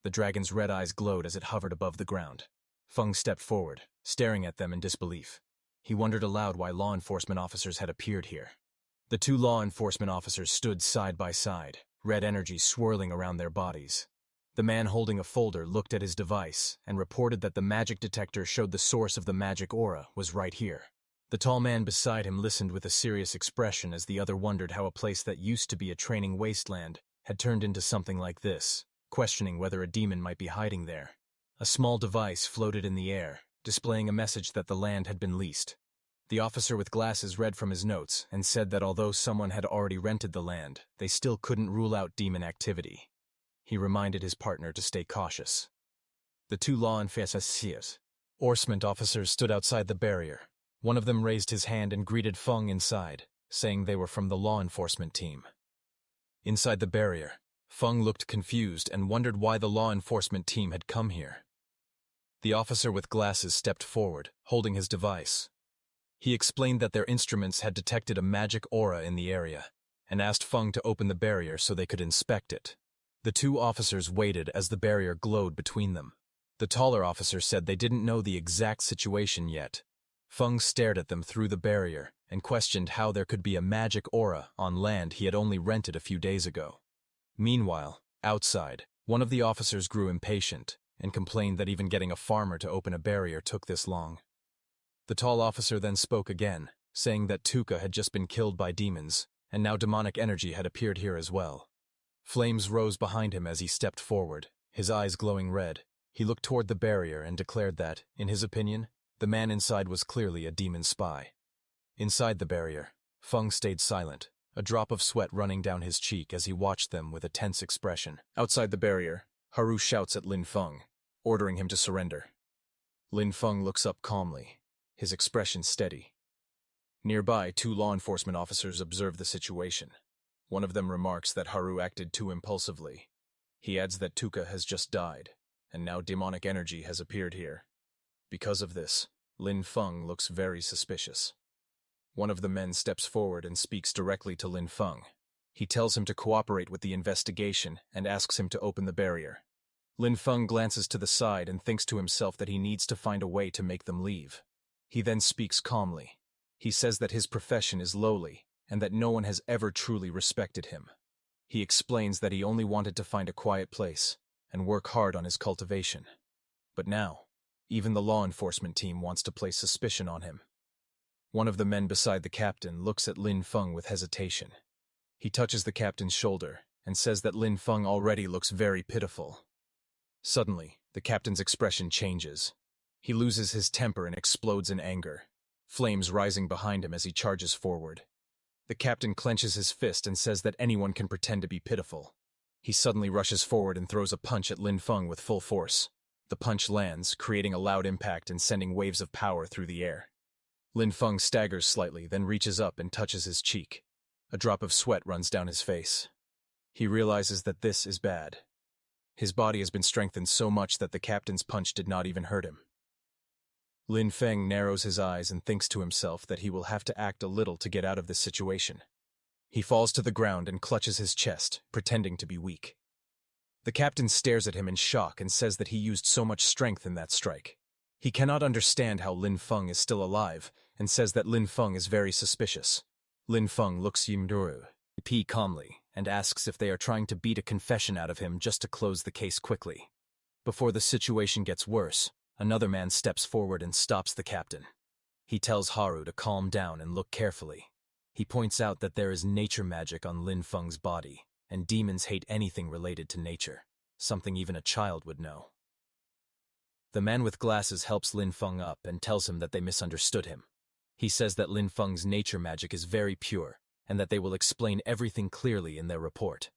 The dragon's red eyes glowed as it hovered above the ground. Feng stepped forward, staring at them in disbelief. He wondered aloud why law enforcement officers had appeared here. The two law enforcement officers stood side by side, red energy swirling around their bodies. The man holding a folder looked at his device and reported that the magic detector showed the source of the magic aura was right here. The tall man beside him listened with a serious expression as the other wondered how a place that used to be a training wasteland had turned into something like this, questioning whether a demon might be hiding there. A small device floated in the air, displaying a message that the land had been leased. The officer with glasses read from his notes and said that although someone had already rented the land, they still couldn't rule out demon activity. He reminded his partner to stay cautious. The two law enforcement officers stood outside the barrier. One of them raised his hand and greeted Feng inside, saying they were from the law enforcement team. Inside the barrier, Feng looked confused and wondered why the law enforcement team had come here. The officer with glasses stepped forward, holding his device. He explained that their instruments had detected a magic aura in the area, and asked Feng to open the barrier so they could inspect it. The two officers waited as the barrier glowed between them. The taller officer said they didn't know the exact situation yet. Feng stared at them through the barrier and questioned how there could be a magic aura on land he had only rented a few days ago. Meanwhile, outside, one of the officers grew impatient and complained that even getting a farmer to open a barrier took this long. The tall officer then spoke again, saying that Tuka had just been killed by demons, and now demonic energy had appeared here as well. Flames rose behind him as he stepped forward, his eyes glowing red. He looked toward the barrier and declared that, in his opinion, the man inside was clearly a demon spy. Inside the barrier, Feng stayed silent, a drop of sweat running down his cheek as he watched them with a tense expression. Outside the barrier, Haru shouts at Lin Feng, ordering him to surrender. Lin Feng looks up calmly, his expression steady. Nearby, two law enforcement officers observe the situation. One of them remarks that Haru acted too impulsively. He adds that Tuka has just died, and now demonic energy has appeared here. Because of this, Lin Feng looks very suspicious. One of the men steps forward and speaks directly to Lin Feng. He tells him to cooperate with the investigation and asks him to open the barrier. Lin Feng glances to the side and thinks to himself that he needs to find a way to make them leave. He then speaks calmly. He says that his profession is lowly and that no one has ever truly respected him. He explains that he only wanted to find a quiet place and work hard on his cultivation. But now, even the law enforcement team wants to place suspicion on him. One of the men beside the captain looks at Lin Feng with hesitation. He touches the captain's shoulder and says that Lin Feng already looks very pitiful. Suddenly, the captain's expression changes. He loses his temper and explodes in anger, flames rising behind him as he charges forward. The captain clenches his fist and says that anyone can pretend to be pitiful. He suddenly rushes forward and throws a punch at Lin Feng with full force. The punch lands, creating a loud impact and sending waves of power through the air. Lin Feng staggers slightly, then reaches up and touches his cheek. A drop of sweat runs down his face. He realizes that this is bad. His body has been strengthened so much that the captain's punch did not even hurt him. Lin Feng narrows his eyes and thinks to himself that he will have to act a little to get out of this situation. He falls to the ground and clutches his chest, pretending to be weak. The captain stares at him in shock and says that he used so much strength in that strike. He cannot understand how Lin Feng is still alive and says that Lin Feng is very suspicious. Lin Feng looks Yimduru calmly and asks if they are trying to beat a confession out of him just to close the case quickly. Before the situation gets worse, another man steps forward and stops the captain. He tells Haru to calm down and look carefully. He points out that there is nature magic on Lin Feng's body, and demons hate anything related to nature, something even a child would know. The man with glasses helps Lin Feng up and tells him that they misunderstood him. He says that Lin Feng's nature magic is very pure, and that they will explain everything clearly in their report.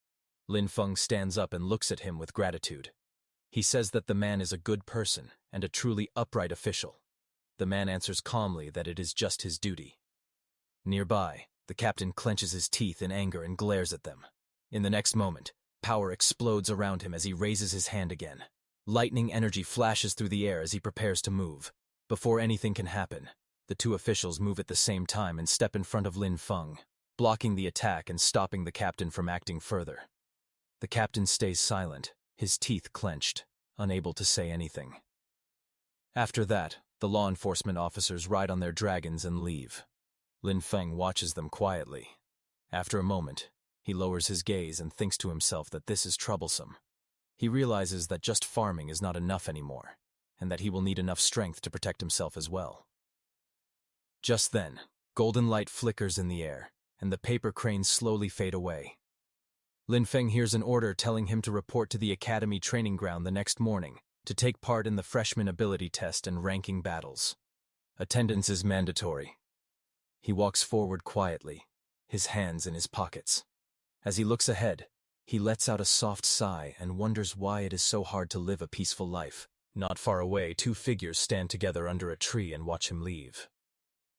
Lin Feng stands up and looks at him with gratitude. He says that the man is a good person and a truly upright official. The man answers calmly that it is just his duty. Nearby, the captain clenches his teeth in anger and glares at them. In the next moment, power explodes around him as he raises his hand again. Lightning energy flashes through the air as he prepares to move. Before anything can happen, the two officials move at the same time and step in front of Lin Feng, blocking the attack and stopping the captain from acting further. The captain stays silent, his teeth clenched, unable to say anything. After that, the law enforcement officers ride on their dragons and leave. Lin Feng watches them quietly. After a moment, he lowers his gaze and thinks to himself that this is troublesome. He realizes that just farming is not enough anymore, and that he will need enough strength to protect himself as well. Just then, golden light flickers in the air, and the paper cranes slowly fade away. Lin Feng hears an order telling him to report to the academy training ground the next morning to take part in the freshman ability test and ranking battles. Attendance is mandatory. He walks forward quietly, his hands in his pockets. As he looks ahead, he lets out a soft sigh and wonders why it is so hard to live a peaceful life. Not far away, two figures stand together under a tree and watch him leave.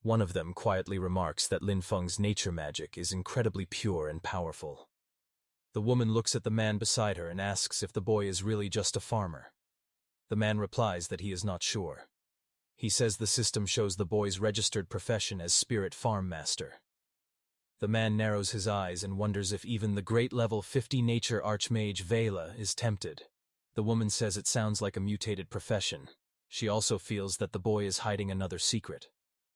One of them quietly remarks that Lin Feng's nature magic is incredibly pure and powerful. The woman looks at the man beside her and asks if the boy is really just a farmer. The man replies that he is not sure. He says the system shows the boy's registered profession as Spirit Farm Master. The man narrows his eyes and wonders if even the great level 50 nature archmage Vela is tempted. The woman says it sounds like a mutated profession. She also feels that the boy is hiding another secret.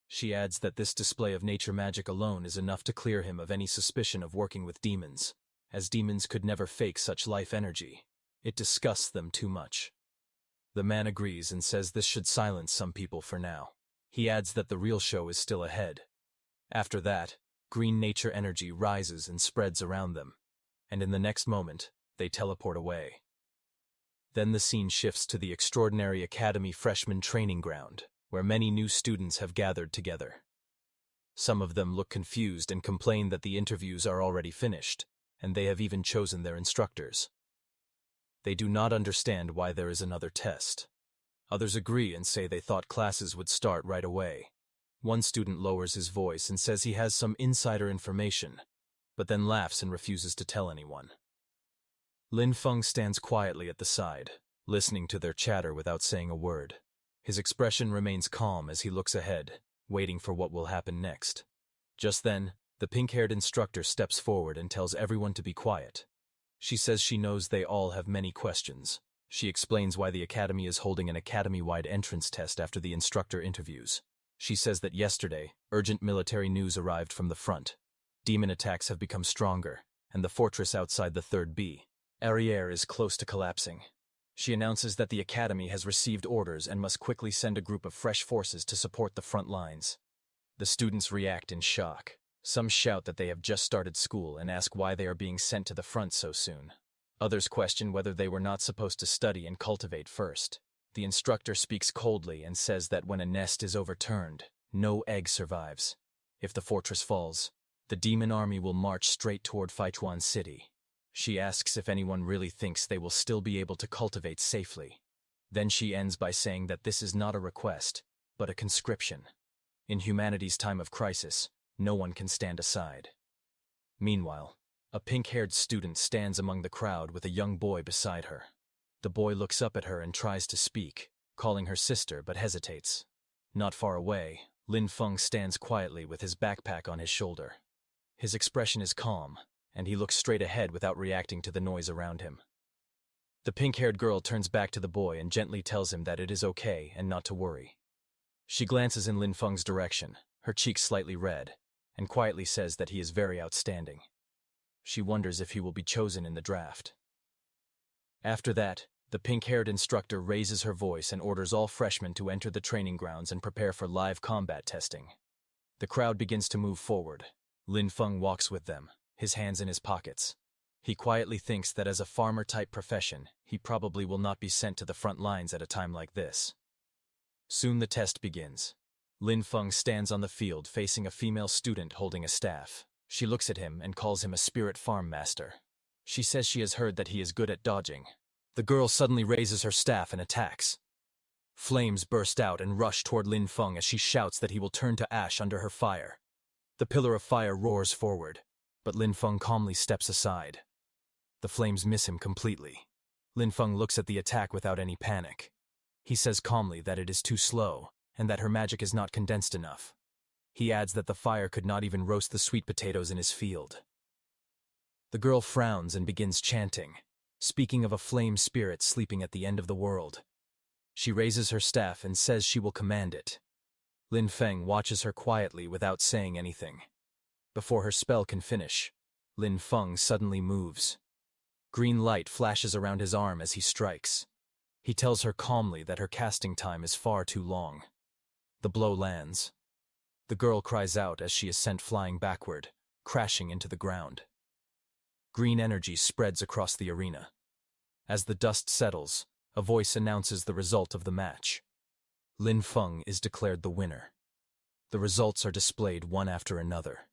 She adds that this display of nature magic alone is enough to clear him of any suspicion of working with demons, as demons could never fake such life energy. It disgusts them too much. The man agrees and says this should silence some people for now. He adds that the real show is still ahead. After that, green nature energy rises and spreads around them, and in the next moment, they teleport away. Then the scene shifts to the extraordinary academy freshman training ground, where many new students have gathered together. Some of them look confused and complain that the interviews are already finished, and they have even chosen their instructors. They do not understand why there is another test. Others agree and say they thought classes would start right away. One student lowers his voice and says he has some insider information, but then laughs and refuses to tell anyone. Lin Feng stands quietly at the side, listening to their chatter without saying a word. His expression remains calm as he looks ahead, waiting for what will happen next. Just then, the pink-haired instructor steps forward and tells everyone to be quiet. She says she knows they all have many questions. She explains why the academy is holding an academy-wide entrance test after the instructor interviews. She says that yesterday, urgent military news arrived from the front. Demon attacks have become stronger, and the fortress outside the 3rd B area is close to collapsing. She announces that the academy has received orders and must quickly send a group of fresh forces to support the front lines. The students react in shock. Some shout that they have just started school and ask why they are being sent to the front so soon. Others question whether they were not supposed to study and cultivate first. The instructor speaks coldly and says that when a nest is overturned, no egg survives. If the fortress falls, the demon army will march straight toward Faichuan City. She asks if anyone really thinks they will still be able to cultivate safely. Then she ends by saying that this is not a request, but a conscription. In humanity's time of crisis, no one can stand aside. Meanwhile, a pink-haired student stands among the crowd with a young boy beside her. The boy looks up at her and tries to speak, calling her sister but hesitates. Not far away, Lin Feng stands quietly with his backpack on his shoulder. His expression is calm, and he looks straight ahead without reacting to the noise around him. The pink-haired girl turns back to the boy and gently tells him that it is okay and not to worry. She glances in Lin Feng's direction, her cheeks slightly red, and quietly says that he is very outstanding. She wonders if he will be chosen in the draft. After that, the pink-haired instructor raises her voice and orders all freshmen to enter the training grounds and prepare for live combat testing. The crowd begins to move forward. Lin Feng walks with them, his hands in his pockets. He quietly thinks that as a farmer-type profession, he probably will not be sent to the front lines at a time like this. Soon the test begins. Lin Feng stands on the field facing a female student holding a staff. She looks at him and calls him a spirit farm master. She says she has heard that he is good at dodging. The girl suddenly raises her staff and attacks. Flames burst out and rush toward Lin Feng as she shouts that he will turn to ash under her fire. The pillar of fire roars forward, but Lin Feng calmly steps aside. The flames miss him completely. Lin Feng looks at the attack without any panic. He says calmly that it is too slow, and that her magic is not condensed enough. He adds that the fire could not even roast the sweet potatoes in his field. The girl frowns and begins chanting, speaking of a flame spirit sleeping at the end of the world. She raises her staff and says she will command it. Lin Feng watches her quietly without saying anything. Before her spell can finish, Lin Feng suddenly moves. Green light flashes around his arm as he strikes. He tells her calmly that her casting time is far too long. The blow lands. The girl cries out as she is sent flying backward, crashing into the ground. Green energy spreads across the arena. As the dust settles, a voice announces the result of the match. Lin Feng is declared the winner. The results are displayed one after another.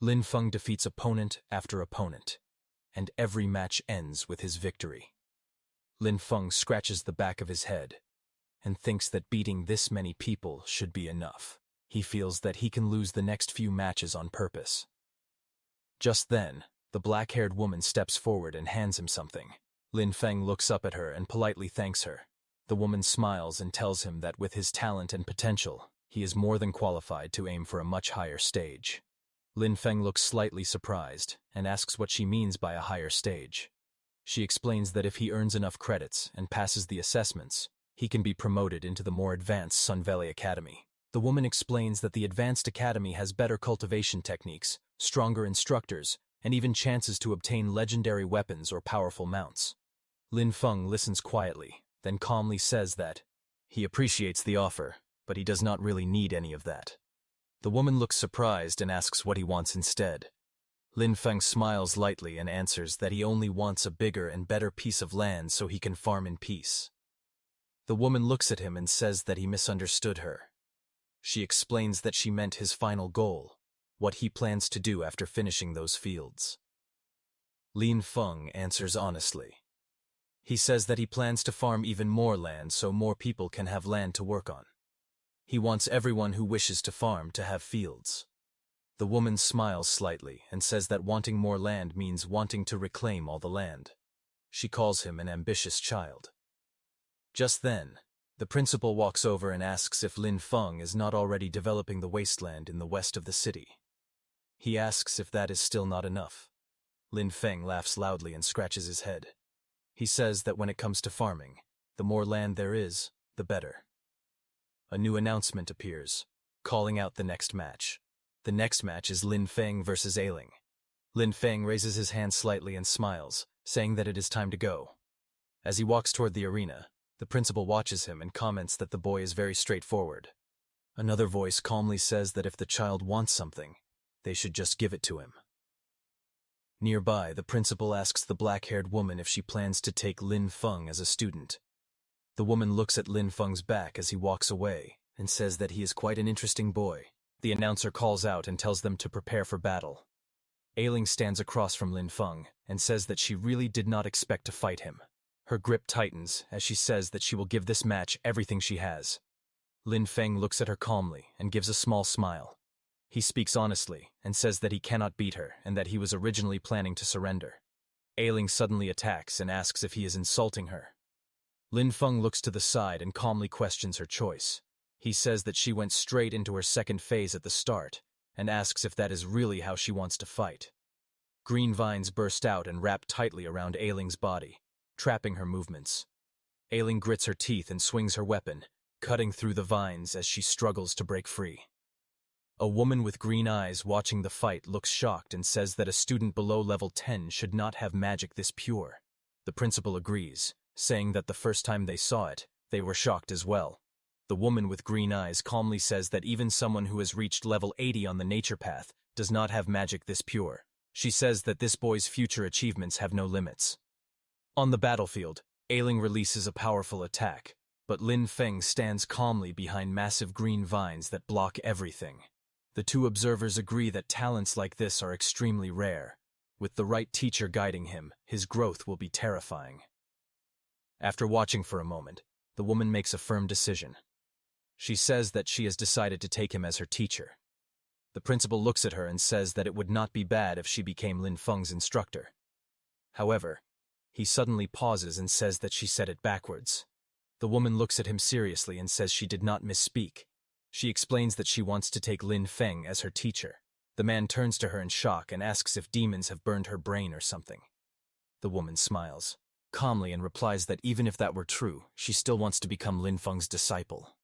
Lin Feng defeats opponent after opponent, and every match ends with his victory. Lin Feng scratches the back of his head and thinks that beating this many people should be enough. He feels that he can lose the next few matches on purpose. Just then, the black-haired woman steps forward and hands him something. Lin Feng looks up at her and politely thanks her. The woman smiles and tells him that with his talent and potential, he is more than qualified to aim for a much higher stage. Lin Feng looks slightly surprised and asks what she means by a higher stage. She explains that if he earns enough credits and passes the assessments, he can be promoted into the more advanced Sun Valley Academy. The woman explains that the advanced academy has better cultivation techniques, stronger instructors, and even chances to obtain legendary weapons or powerful mounts. Lin Feng listens quietly, then calmly says that he appreciates the offer, but he does not really need any of that. The woman looks surprised and asks what he wants instead. Lin Feng smiles lightly and answers that he only wants a bigger and better piece of land so he can farm in peace. The woman looks at him and says that he misunderstood her. She explains that she meant his final goal, what he plans to do after finishing those fields. Lin Feng answers honestly. He says that he plans to farm even more land so more people can have land to work on. He wants everyone who wishes to farm to have fields. The woman smiles slightly and says that wanting more land means wanting to reclaim all the land. She calls him an ambitious child. Just then, the principal walks over and asks if Lin Feng is not already developing the wasteland in the west of the city. He asks if that is still not enough. Lin Feng laughs loudly and scratches his head. He says that when it comes to farming, the more land there is, the better. A new announcement appears, calling out the next match. The next match is Lin Feng versus Ailing. Lin Feng raises his hand slightly and smiles, saying that it is time to go. As he walks toward the arena, the principal watches him and comments that the boy is very straightforward. Another voice calmly says that if the child wants something, they should just give it to him. Nearby, the principal asks the black-haired woman if she plans to take Lin Feng as a student. The woman looks at Lin Feng's back as he walks away and says that he is quite an interesting boy. The announcer calls out and tells them to prepare for battle. Ailing stands across from Lin Feng and says that she really did not expect to fight him. Her grip tightens as she says that she will give this match everything she has. Lin Feng looks at her calmly and gives a small smile. He speaks honestly and says that he cannot beat her and that he was originally planning to surrender. Ailing suddenly attacks and asks if he is insulting her. Lin Feng looks to the side and calmly questions her choice. He says that she went straight into her second phase at the start and asks if that is really how she wants to fight. Green vines burst out and wrap tightly around Ailing's body, trapping her movements. Ailing grits her teeth and swings her weapon, cutting through the vines as she struggles to break free. A woman with green eyes watching the fight looks shocked and says that a student below level 10 should not have magic this pure. The principal agrees, saying that the first time they saw it, they were shocked as well. The woman with green eyes calmly says that even someone who has reached level 80 on the nature path does not have magic this pure. She says that this boy's future achievements have no limits. On the battlefield, Ailing releases a powerful attack, but Lin Feng stands calmly behind massive green vines that block everything. The two observers agree that talents like this are extremely rare. With the right teacher guiding him, his growth will be terrifying. After watching for a moment, the woman makes a firm decision. She says that she has decided to take him as her teacher. The principal looks at her and says that it would not be bad if she became Lin Feng's instructor. However, he suddenly pauses and says that she said it backwards. The woman looks at him seriously and says she did not misspeak. She explains that she wants to take Lin Feng as her teacher. The man turns to her in shock and asks if demons have burned her brain or something. The woman smiles calmly and replies that even if that were true, she still wants to become Lin Feng's disciple.